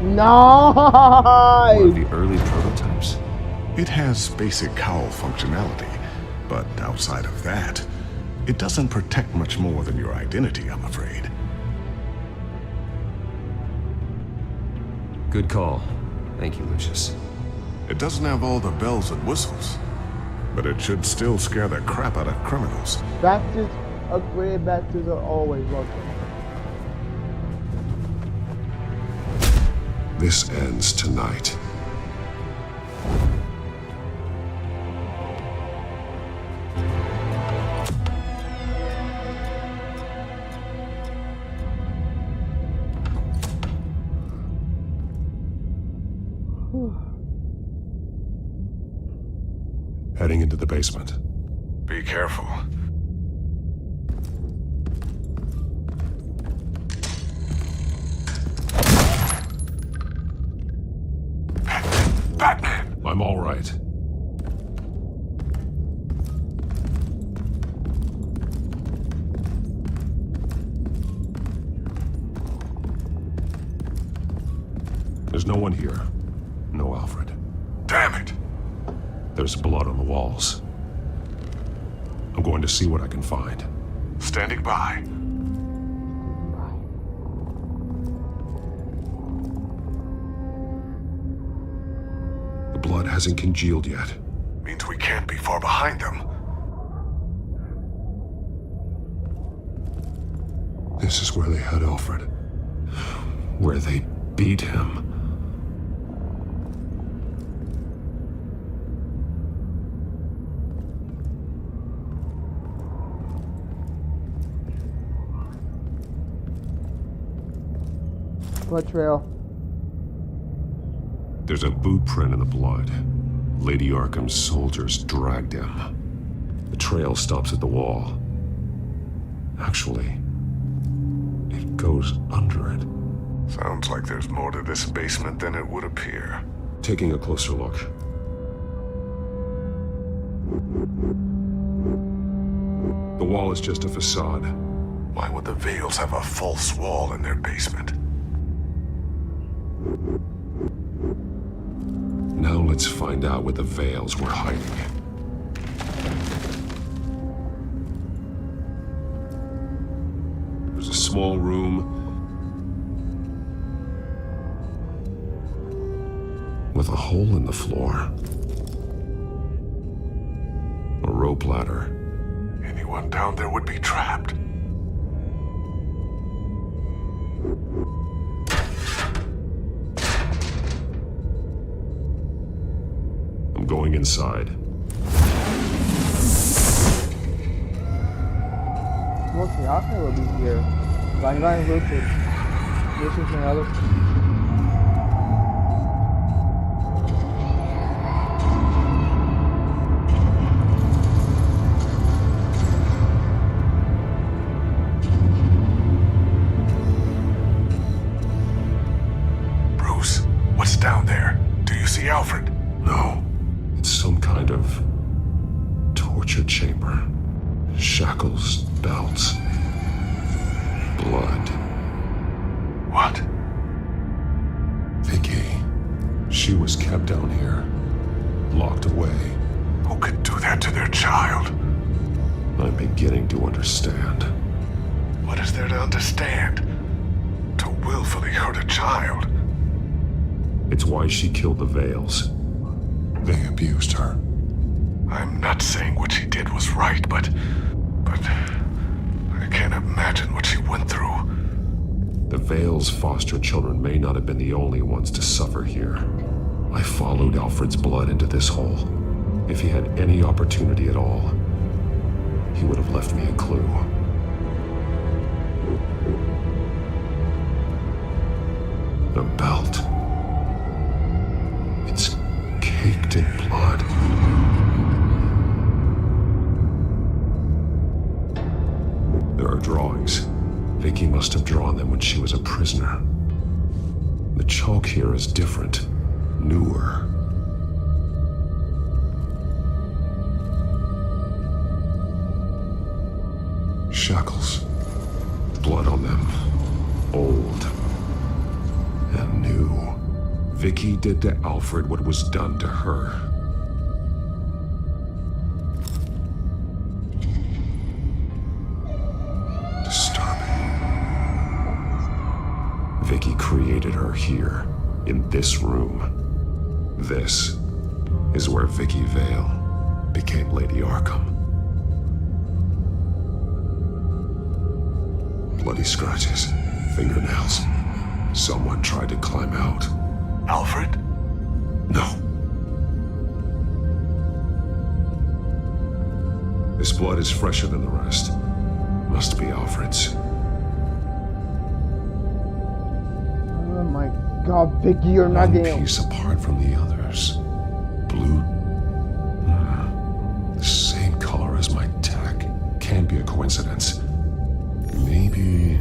Nice! One of the early prototypes. it has basic cowl functionality, but outside of that, it doesn't protect much more than your identity, I'm afraid. Good call. Thank you, Lucius. It doesn't have all the bells and whistles, but it should still scare the crap out of criminals. Batsuits, upgraded batsuits are always welcome. This ends tonight. Heading into the basement. Be careful. Batman! I'm all right. There's no one here. No Alfred. Damn it! There's blood on the walls. I'm going to see what I can find. Standing by. The blood hasn't congealed yet. Means we can't be far behind them. This is where they had Alfred. Where they beat him. Blood trail. There's a boot print in the blood. Lady Arkham's soldiers dragged him. The trail stops at the wall. Actually, it goes under it. Sounds like there's more to this basement than it would appear. Taking a closer look. The wall is just a facade. Why would the Vales have a false wall in their basement? Now let's find out what the Vales were hiding. There's a small room with a hole in the floor. A rope ladder. Anyone down there would be trapped. I'm going inside. Well, the Alfred will be here. Like, Lucius. This is my other. Bruce, what's down there? Do you see Alfred? No. It's some kind of torture chamber. Shackles, belts, blood. What? Vicky. She was kept down here, locked away. Who could do that to their child? I'm beginning to understand. What is there to understand? To willfully hurt a child? It's why she killed the Vales. They abused her. I'm not saying what she did was right, but I can't imagine what she went through. The Vales' foster children may not have been the only ones to suffer here. I followed Alfred's blood into this hole. If he had any opportunity at all, he would have left me a clue. The belt. It's caked in blood. There are drawings. Vicky must have drawn them when she was a prisoner. The chalk here is different, newer. Shackles. Blood on them. Old. And new. Vicky did to Alfred what was done to her. Vicky created her here, in this room. This is where Vicky Vale became Lady Arkham. Bloody scratches, fingernails. Someone tried to climb out. Alfred? No. This blood is fresher than the rest. Must be Alfred's. Oh my God, Vicky, you're not One getting piece apart from the others. Blue. The same color as my tech. Can't be a coincidence. Maybe.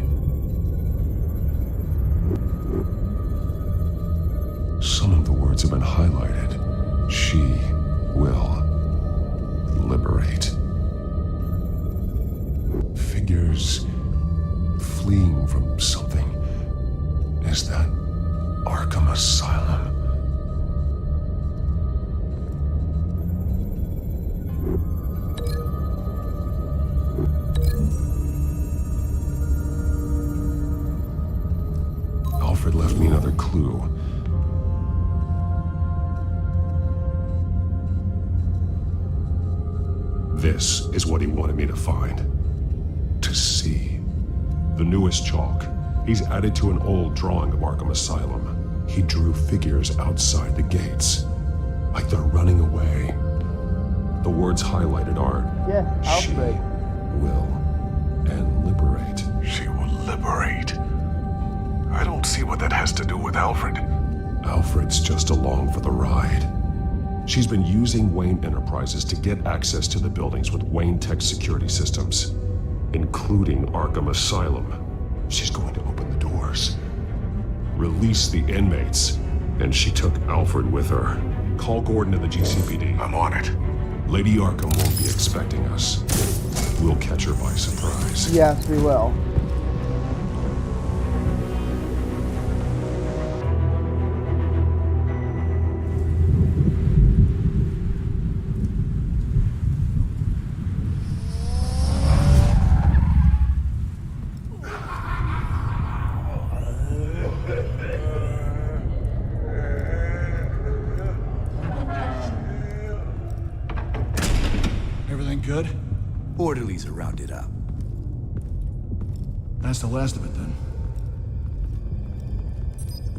Some of the words have been highlighted. She will liberate. Figures fleeing from something. Is that Arkham Asylum? Alfred left me another clue. This is what he wanted me to find. To see. The newest chalk. He's added to an old drawing of Arkham Asylum. He drew figures outside the gates. Like they're running away. The words highlighted are... Yes, She Alfred. will and liberate. She will liberate. I don't see what that has to do with Alfred. Alfred's just along for the ride. She's been using Wayne Enterprises to get access to the buildings with Wayne Tech security systems, including Arkham Asylum. She's going to open the doors, release the inmates, and she took Alfred with her. Call Gordon and the GCPD. I'm on it. Lady Arkham won't be expecting us. We'll catch her by surprise. Yes, we will. Everything good? Orderlies are rounded up. That's the last of it, then.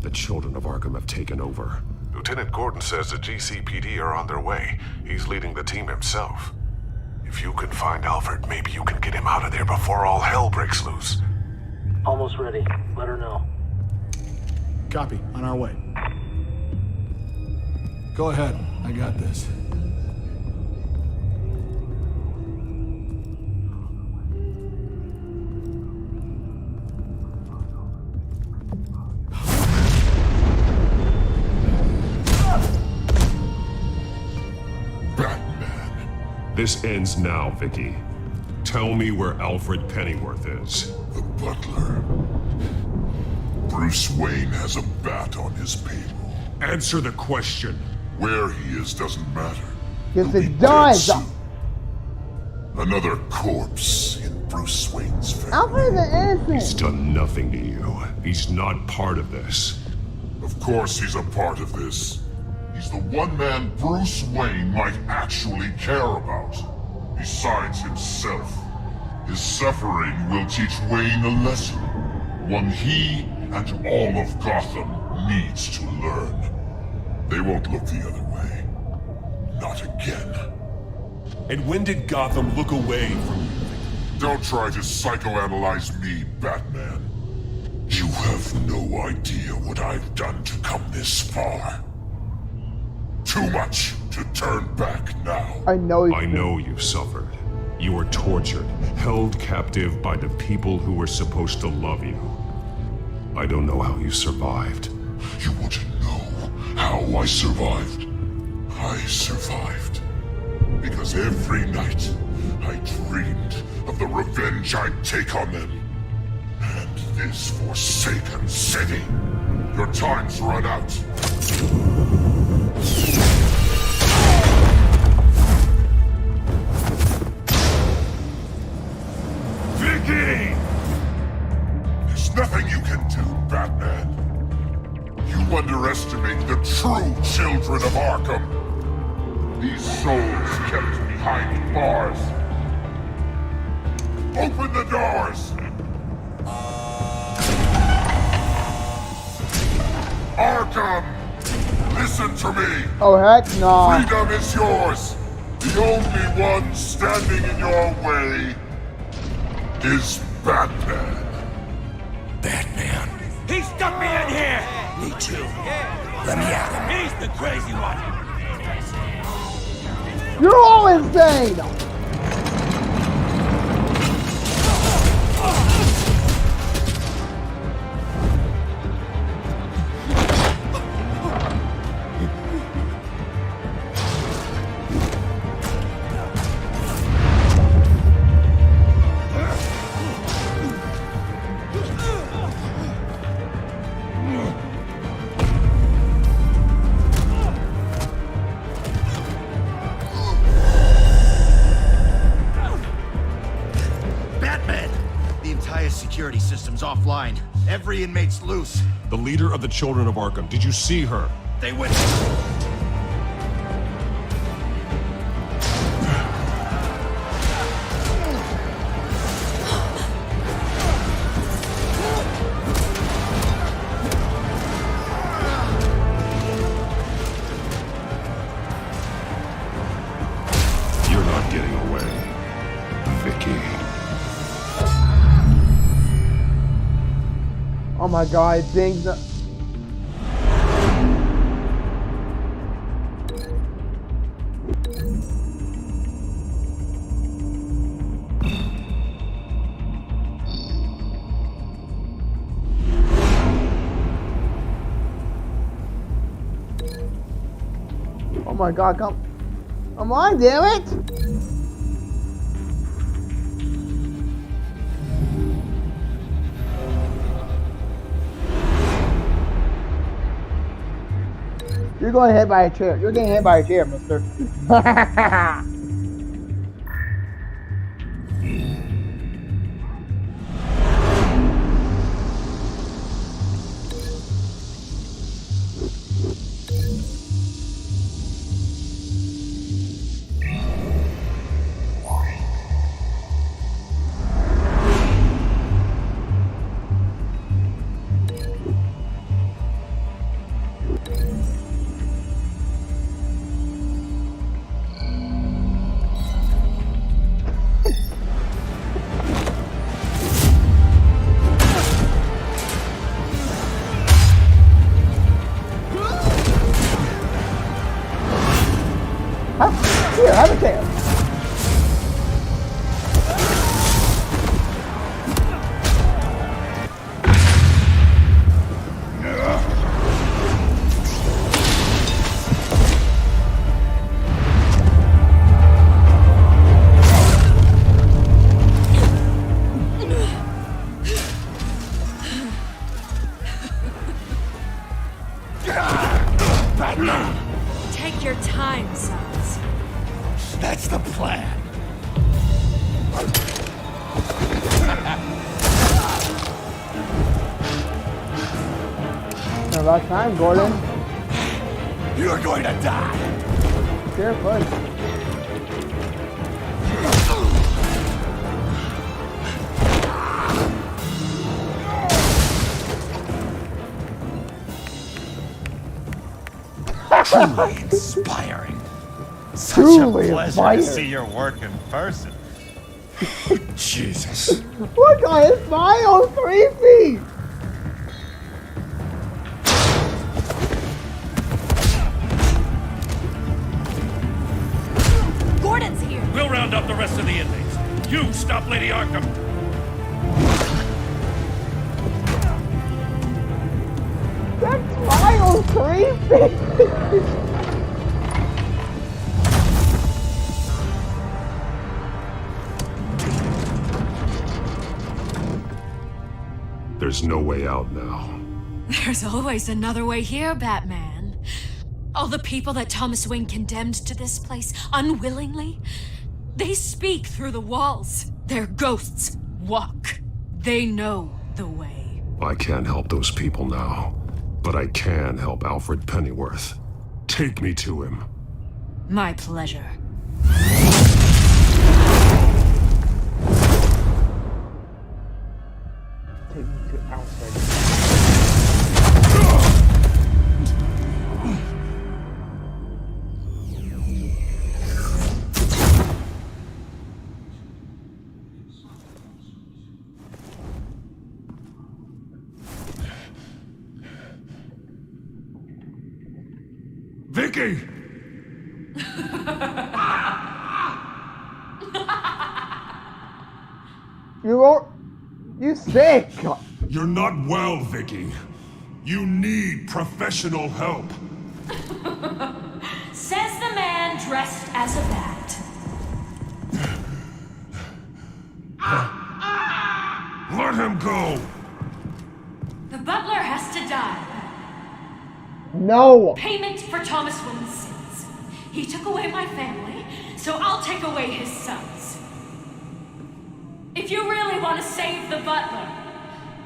The children of Arkham have taken over. Lieutenant Gordon says the GCPD are on their way. He's leading the team himself. If you can find Alfred, maybe you can get him out of there before all hell breaks loose. Almost ready. Let her know. Copy. On our way. Go ahead. I got this. This ends now, Vicky. Tell me where Alfred Pennyworth is. The butler. Bruce Wayne has a bat on his payroll. Answer the question. Where he is doesn't matter. Yes, it does. Another corpse in Bruce Wayne's family. Alfred is innocent. He's done nothing to you. He's not part of this. Of course he's a part of this. He's the one man Bruce Wayne might actually care about. Besides himself. His suffering will teach Wayne a lesson. One he and all of Gotham needs to learn. They won't look the other way. Not again. And when did Gotham look away from you? Don't try to psychoanalyze me, Batman. You have no idea what I've done to come this far. Too much to turn back now. I know you've suffered. You were tortured, held captive by the people who were supposed to love you. I don't know how you survived. You want to know how I survived? I survived because every night I dreamed of the revenge I'd take on them. And this forsaken city. Your time's run out. Vicky! There's nothing you can do, Batman. You underestimate the true children of Arkham. These souls kept behind bars. Open the doors! Arkham! Listen to me! Oh, heck no. Freedom is yours! The only one standing in your way is Batman. Batman. He stuck me in here! Me too. Let me at him. He's the crazy one! You're all insane! Security system's offline. Every inmate's loose. The leader of the Children of Arkham, did you see her? They went... You're not getting away, Vicky. Oh my god, things. Oh my god, come on, damn it! You're going hit by a chair. You're getting hit by a chair, mister. about time, Gordon. You're going to die. Careful. Truly inspiring. Such Truly a pleasure inspiring. to see your work in person. Jesus. Look on his smile, creepy. Gordon's here. We'll round up the rest of the inmates. You stop Lady Arkham. That smile's creepy. There's no way out now. There's always another way here, Batman. All the people that Thomas Wayne condemned to this place unwillingly, they speak through the walls. Their ghosts walk. They know the way. I can't help those people now, but I can help Alfred Pennyworth. Take me to him. My pleasure. Take me to Alfred. Vicky! You sick? You're not well, Vicky. You need professional help. Says the man dressed as a bat. Let him go. The butler has to die. No. Payment for Thomas Wayne's sins. He took away my family, so I'll take away his sons. If you really want to save the butler,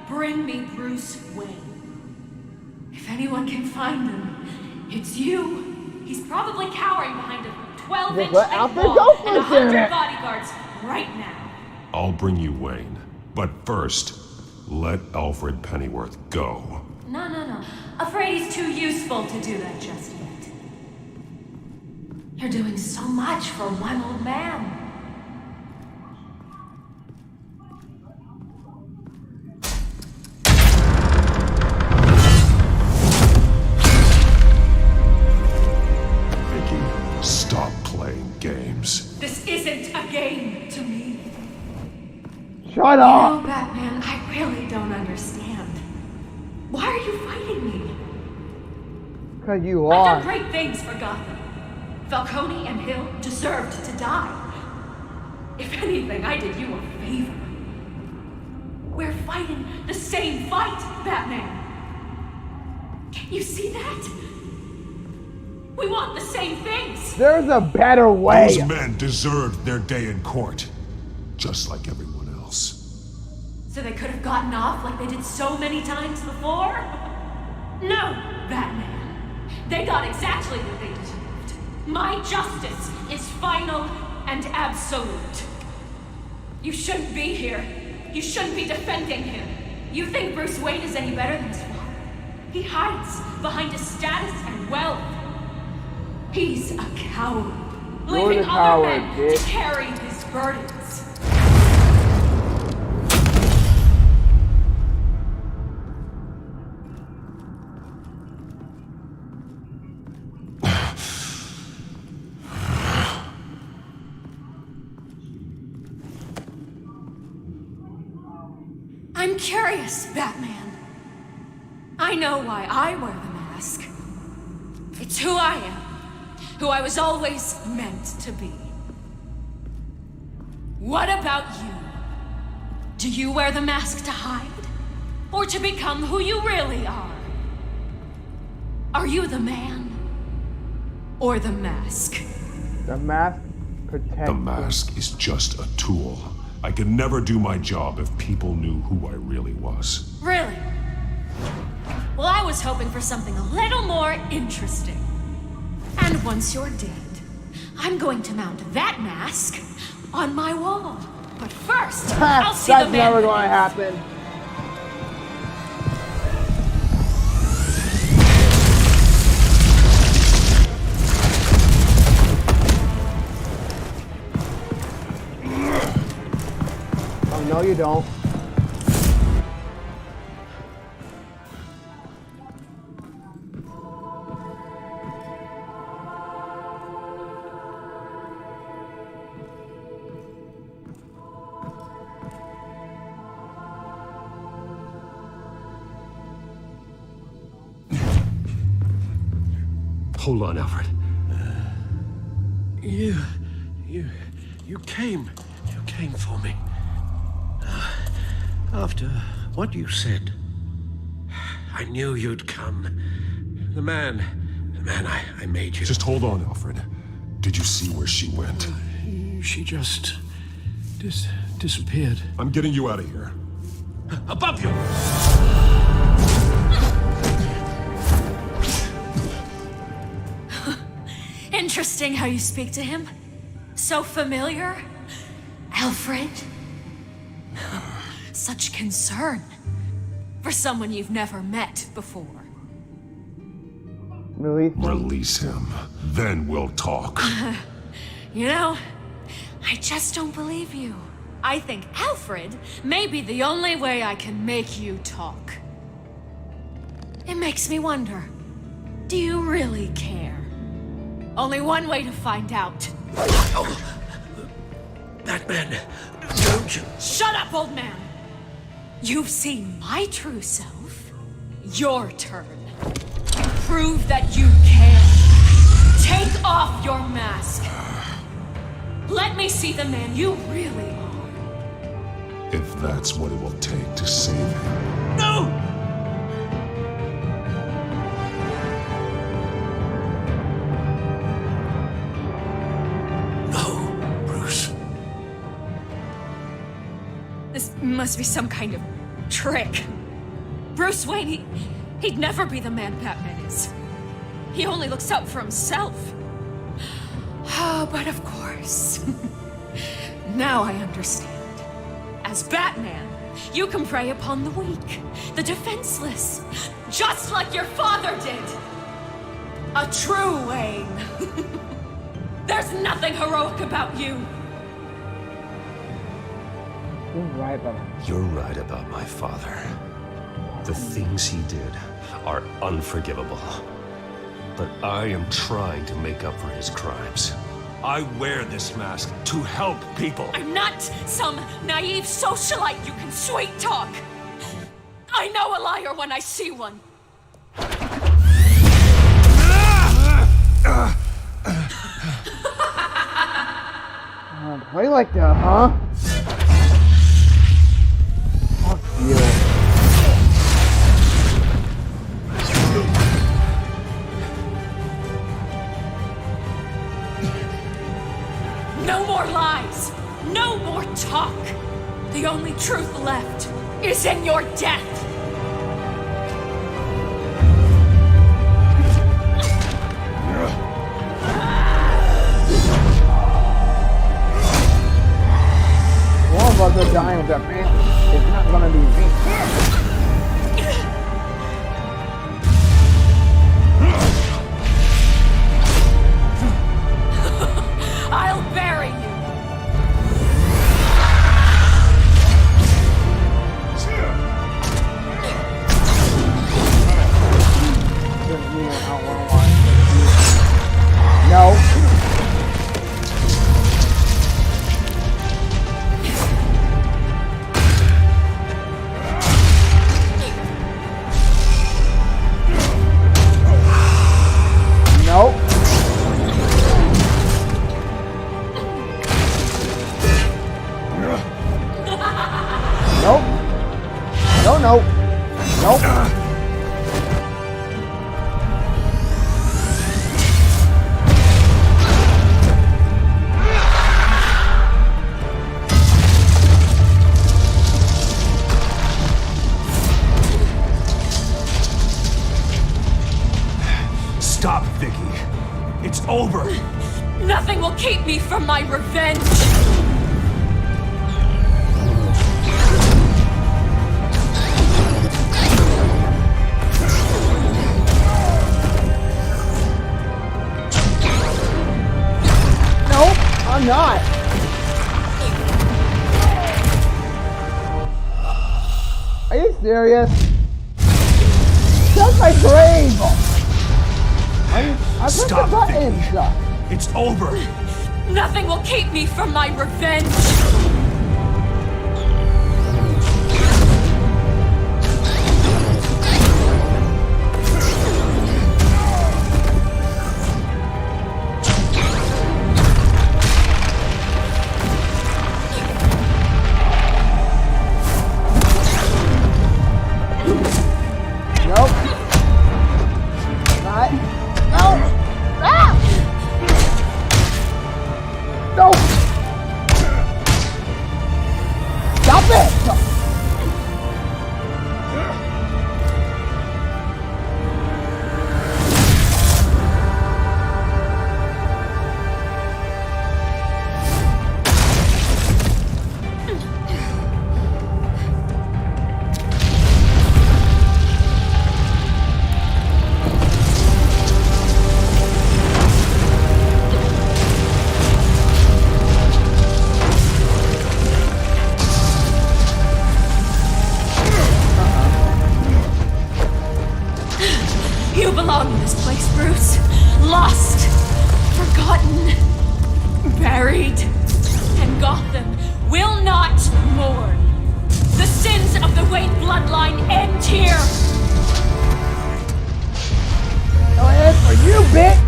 bring me Bruce Wayne. If anyone can find him, it's you. He's probably cowering behind a 12-inch let thick Alfred wall go for and a 100 minute. bodyguards right now. I'll bring you Wayne. But first, let Alfred Pennyworth go. No. Afraid he's too useful to do that just yet. You're doing so much for one old man. Vicky, stop playing games. This isn't a game to me. Shut up. No, Batman, I really don't understand. Why are you fighting me? Because you I've are. done great things for Gotham. Falcone and Hill deserved to die. If anything, I did you a favor. We're fighting the same fight, Batman. Can't you see that? We want the same things. There's a better way. Those men deserved their day in court, just like everyone else. So they could have gotten off like they did so many times before? No, Batman. They got exactly what they deserved. My justice is final and absolute. You shouldn't be here. You shouldn't be defending him. You think Bruce Wayne is any better than his father? He hides behind his status and wealth. He's a coward, leaving the other coward, men bitch. to carry his burdens. I'm curious, Batman. I know why I wear the mask. It's who I am, who I was always meant to be. What about you? Do you wear the mask to hide? Or to become who you really are? Are you the man? Or the mask? The mask protects. The mask is just a tool. I could never do my job if people knew who I really was. Really? Well, I was hoping for something a little more interesting. And once you're dead, I'm going to mount that mask on my wall. But first, I'll see the man. That's never going to happen. Oh, no, you don't. Hold on, Alfred. You came for me. After what you said, I knew you'd come. The man I made you. Just hold on, Alfred. Did you see where she went? She just disappeared. I'm getting you out of here. Above you! Interesting how you speak to him. So familiar. Alfred. Such concern for someone you've never met before. Release him. Then we'll talk. You know, I just don't believe you. I think Alfred may be the only way I can make you talk. It makes me wonder, do you really care? Only one way to find out. Oh, Batman, don't you? Shut up, old man! You've seen my true self. Your turn. Prove that you care. Take off your mask. Let me see the man you really are. If that's what it will take to save him. No! This must be some kind of trick. Bruce Wayne, he'd never be the man Batman is. He only looks out for himself. Oh, but of course. Now I understand. As Batman, you can prey upon the weak, the defenseless, just like your father did. A true Wayne. There's nothing heroic about you. You're right about my father. The things he did are unforgivable. But I am trying to make up for his crimes. I wear this mask to help people. I'm not some naive socialite you can sweet talk. I know a liar when I see one. Play like that, huh? Fuck you. No more lies. No more talk. The only truth left is in your death. One of us are dying with that man. It's not gonna be me. I'll bury you. No. Nope. Nope. No, no. Nope. over! Nothing will keep me from my revenge! Nope, I'm not. Are you serious? That's my grave! I pressed the buttons! It's over! Nothing will keep me from my revenge! Nope. Not. No! Ah! No! Stop it! You belong in this place, Bruce. Lost, forgotten, buried. And Gotham will not mourn. The sins of the Wayne bloodline end here. Go ahead for you, bitch!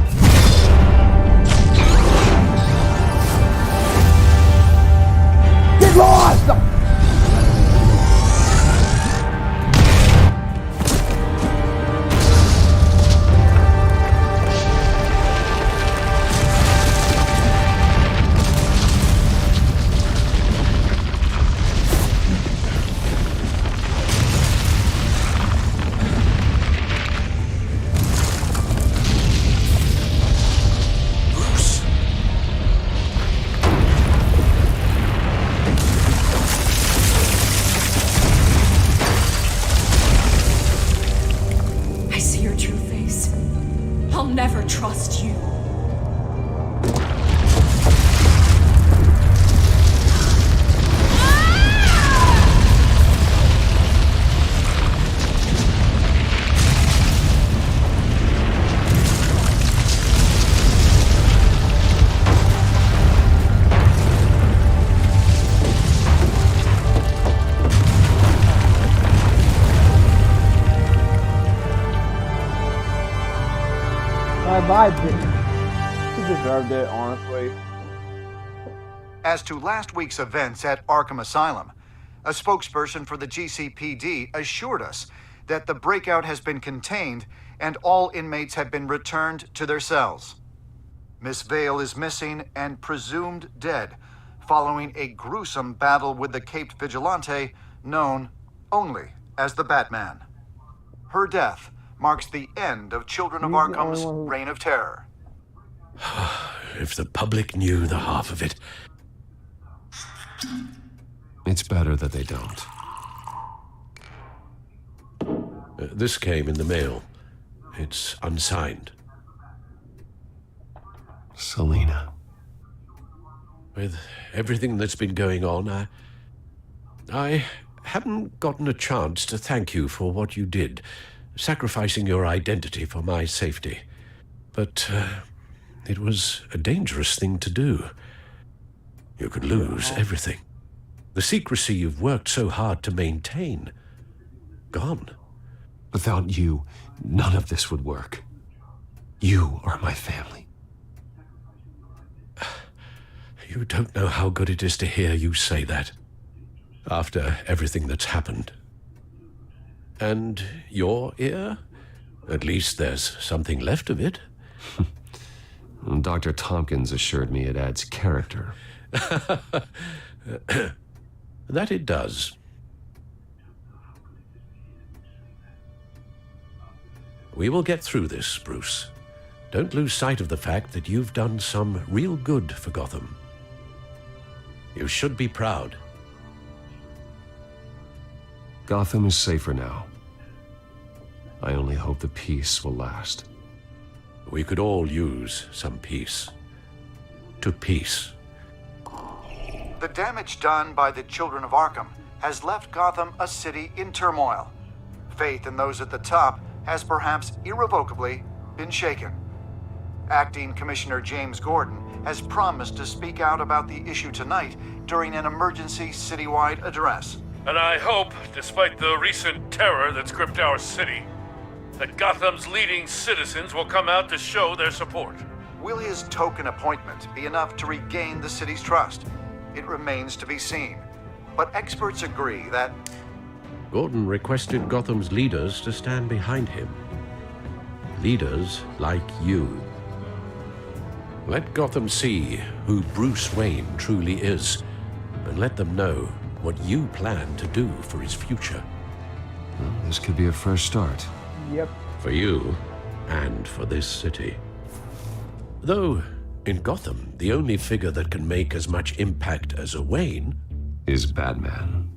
Get lost! I see your true face. I'll never trust you. Bye, bitch. She deserved it, honestly. As to last week's events at Arkham Asylum, a spokesperson for the GCPD assured us that the breakout has been contained and all inmates have been returned to their cells. Miss Vale is missing and presumed dead following a gruesome battle with the caped vigilante known only as the Batman. Her death marks the end of Children of Arkham's reign of terror. If the public knew the half of it. It's better that they don't. This came in the mail. It's unsigned. Selena. With everything that's been going on, I haven't gotten a chance to thank you for what you did, sacrificing your identity for my safety. But it was a dangerous thing to do. You could lose everything. The secrecy you've worked so hard to maintain. Gone. Without you, none of this would work. You are my family. You don't know how good it is to hear you say that. After everything that's happened. And your ear? At least there's something left of it. Dr. Tompkins assured me it adds character. That it does. We will get through this, Bruce. don't lose sight of the fact that you've done some real good for Gotham. You should be proud. Gotham is safer now. I only hope the peace will last. We could all use some peace. To peace. The damage done by the Children of Arkham has left Gotham a city in turmoil. Faith in those at the top has perhaps irrevocably been shaken. Acting Commissioner James Gordon has promised to speak out about the issue tonight during an emergency citywide address. And I hope, despite the recent terror that's gripped our city, that Gotham's leading citizens will come out to show their support. Will his token appointment be enough to regain the city's trust? It remains to be seen. But experts agree that Gordon requested Gotham's leaders to stand behind him. Leaders like you. Let Gotham see who Bruce Wayne truly is, and let them know what you plan to do for his future. Well, this could be a fresh start. Yep. For you, and for this city. Though, in Gotham, the only figure that can make as much impact as a Wayne is Batman.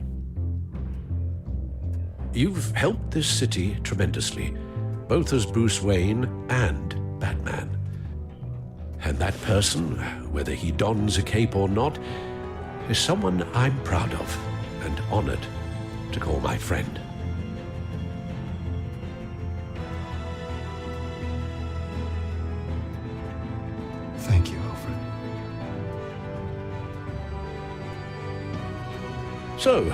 You've helped this city tremendously, both as Bruce Wayne and Batman. And that person, whether he dons a cape or not, is someone I'm proud of and honored to call my friend. Thank you, Alfred. So,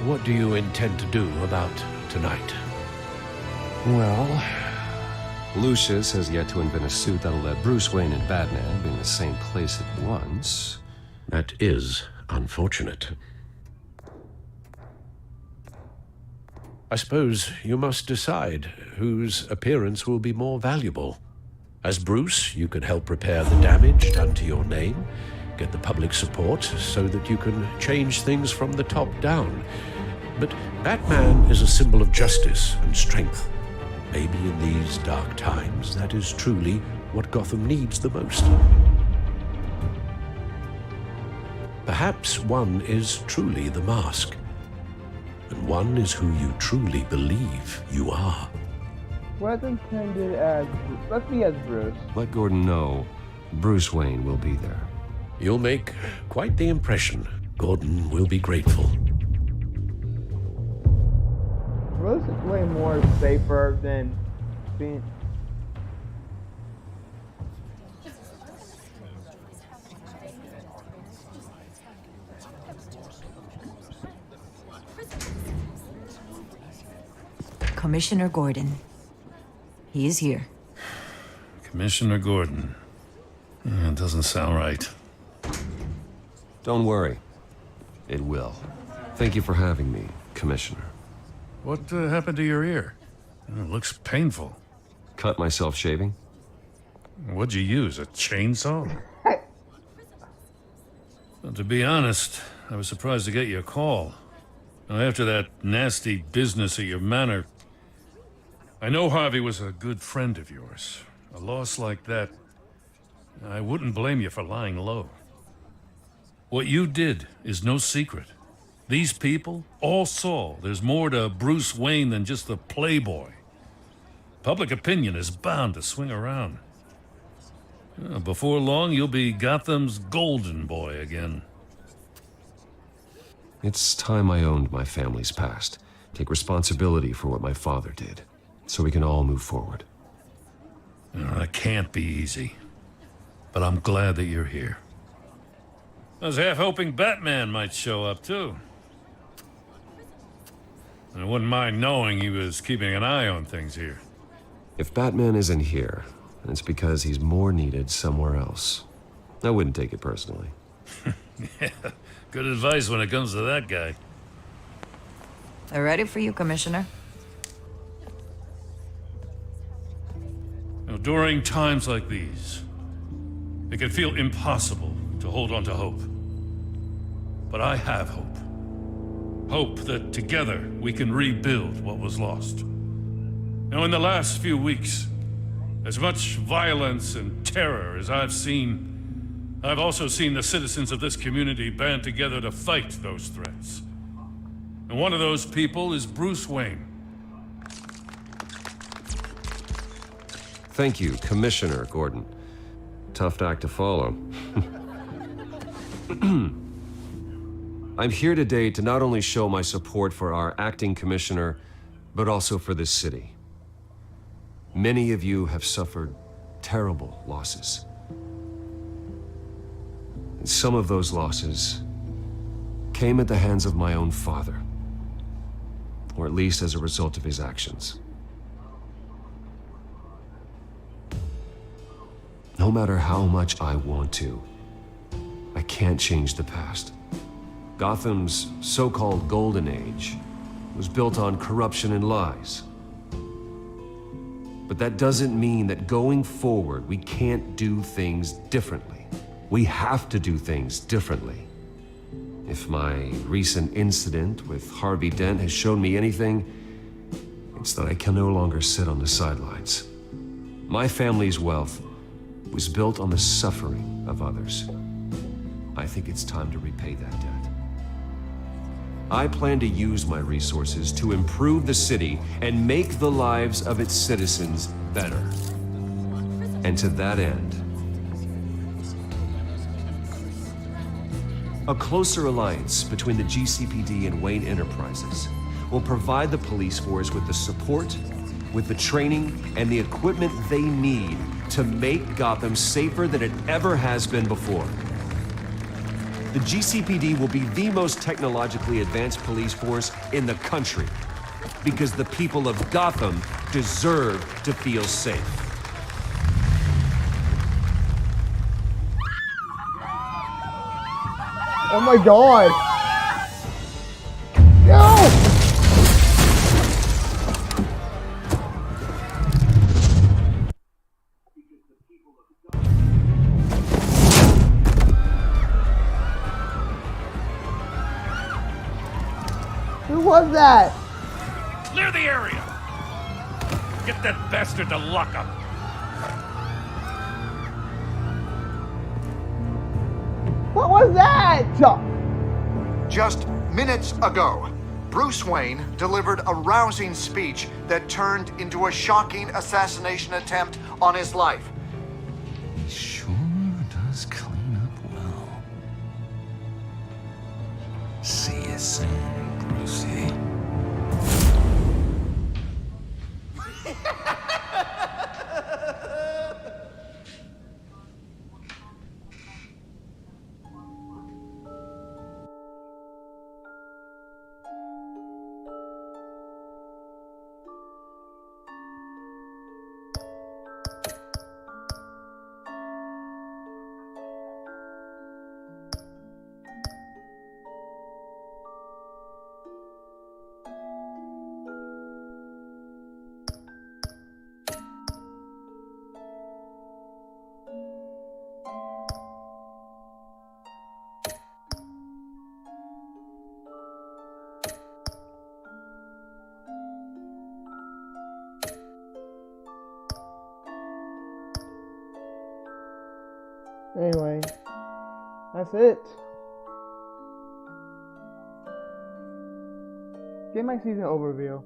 what do you intend to do about tonight? Well, Lucius has yet to invent a suit that'll let Bruce Wayne and Batman be in the same place at once. That is unfortunate. I suppose you must decide whose appearance will be more valuable. As Bruce, you can help repair the damage done to your name, get the public support so that you can change things from the top down. But Batman is a symbol of justice and strength. Maybe in these dark times, that is truly what Gotham needs the most. Perhaps one is truly the mask, and one is who you truly believe you are. Was intended as... Let's be as Bruce. Let Gordon know Bruce Wayne will be there. You'll make quite the impression. Gordon will be grateful. Bruce is way more safer than being... Commissioner Gordon. He is here. Commissioner Gordon. It doesn't sound right. Don't worry. It will. Thank you for having me, Commissioner. What happened to your ear? It looks painful. Cut myself shaving? What'd you use, a chainsaw? Well, to be honest, I was surprised to get your call. Now, after that nasty business at your manor, I know Harvey was a good friend of yours. A loss like that, I wouldn't blame you for lying low. What you did is no secret. These people all saw there's more to Bruce Wayne than just the playboy. Public opinion is bound to swing around. Before long, you'll be Gotham's golden boy again. It's time I owned my family's past. Take responsibility for what my father did, so we can all move forward. That can't be easy. But I'm glad that you're here. I was half hoping Batman might show up, too. I wouldn't mind knowing he was keeping an eye on things here. If Batman isn't here, it's because he's more needed somewhere else. I wouldn't take it personally. Yeah, good advice when it comes to that guy. They're ready for you, Commissioner. During times like these, it can feel impossible to hold on to hope. But I have hope. Hope that together we can rebuild what was lost. In the last few weeks, As much violence and terror as I've seen, I've also seen the citizens of this community band together to fight those threats. And one of those people is Bruce Wayne. Thank you, Commissioner Gordon. Tough act to follow. I'm here today to not only show my support for our acting commissioner, but also for this city. Many of you have suffered terrible losses. And some of those losses came at the hands of my own father, or at least as a result of his actions. No matter how much I want to, I can't change the past. Gotham's so-called Golden Age was built on corruption and lies. But that doesn't mean that going forward, we can't do things differently. We have to do things differently. If my recent incident with Harvey Dent has shown me anything, it's that I can no longer sit on the sidelines. My family's wealth was built on the suffering of others. I think it's time to repay that debt. I plan to use my resources to improve the city and make the lives of its citizens better. And to that end, a closer alliance between the GCPD and Wayne Enterprises will provide the police force with the support, with the training, and the equipment they need to make Gotham safer than it ever has been before. The GCPD will be the most technologically advanced police force in the country because the people of Gotham deserve to feel safe. Oh my god! No! Who was that? Clear the area! Get that bastard to lock up! What was that? Just minutes ago, Bruce Wayne delivered a rousing speech that turned into a shocking assassination attempt on his life. He sure does clean up well. See you soon, Brucey. Anyway, that's it. Get my season overview.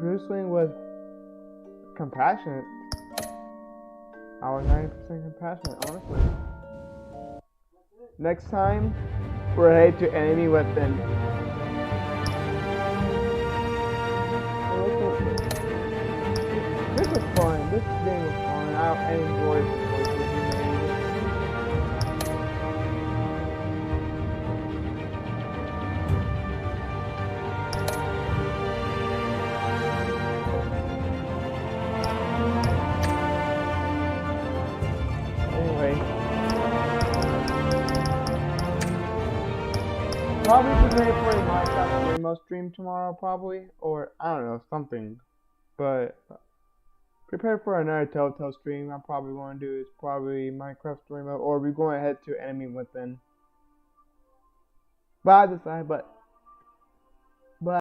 Bruce Wayne was compassionate. I was 90% compassionate, honestly. Next time, we're headed to enemy weapon. This was fun. This game was fun. I enjoyed the choices we made. Anyway, probably prepare for a Minecraft remote stream tomorrow, probably, or I don't know, something. But prepare for another TellTale stream. I'm probably going to do is probably Minecraft stream mode, or we're going to head to enemy within. But I decide, but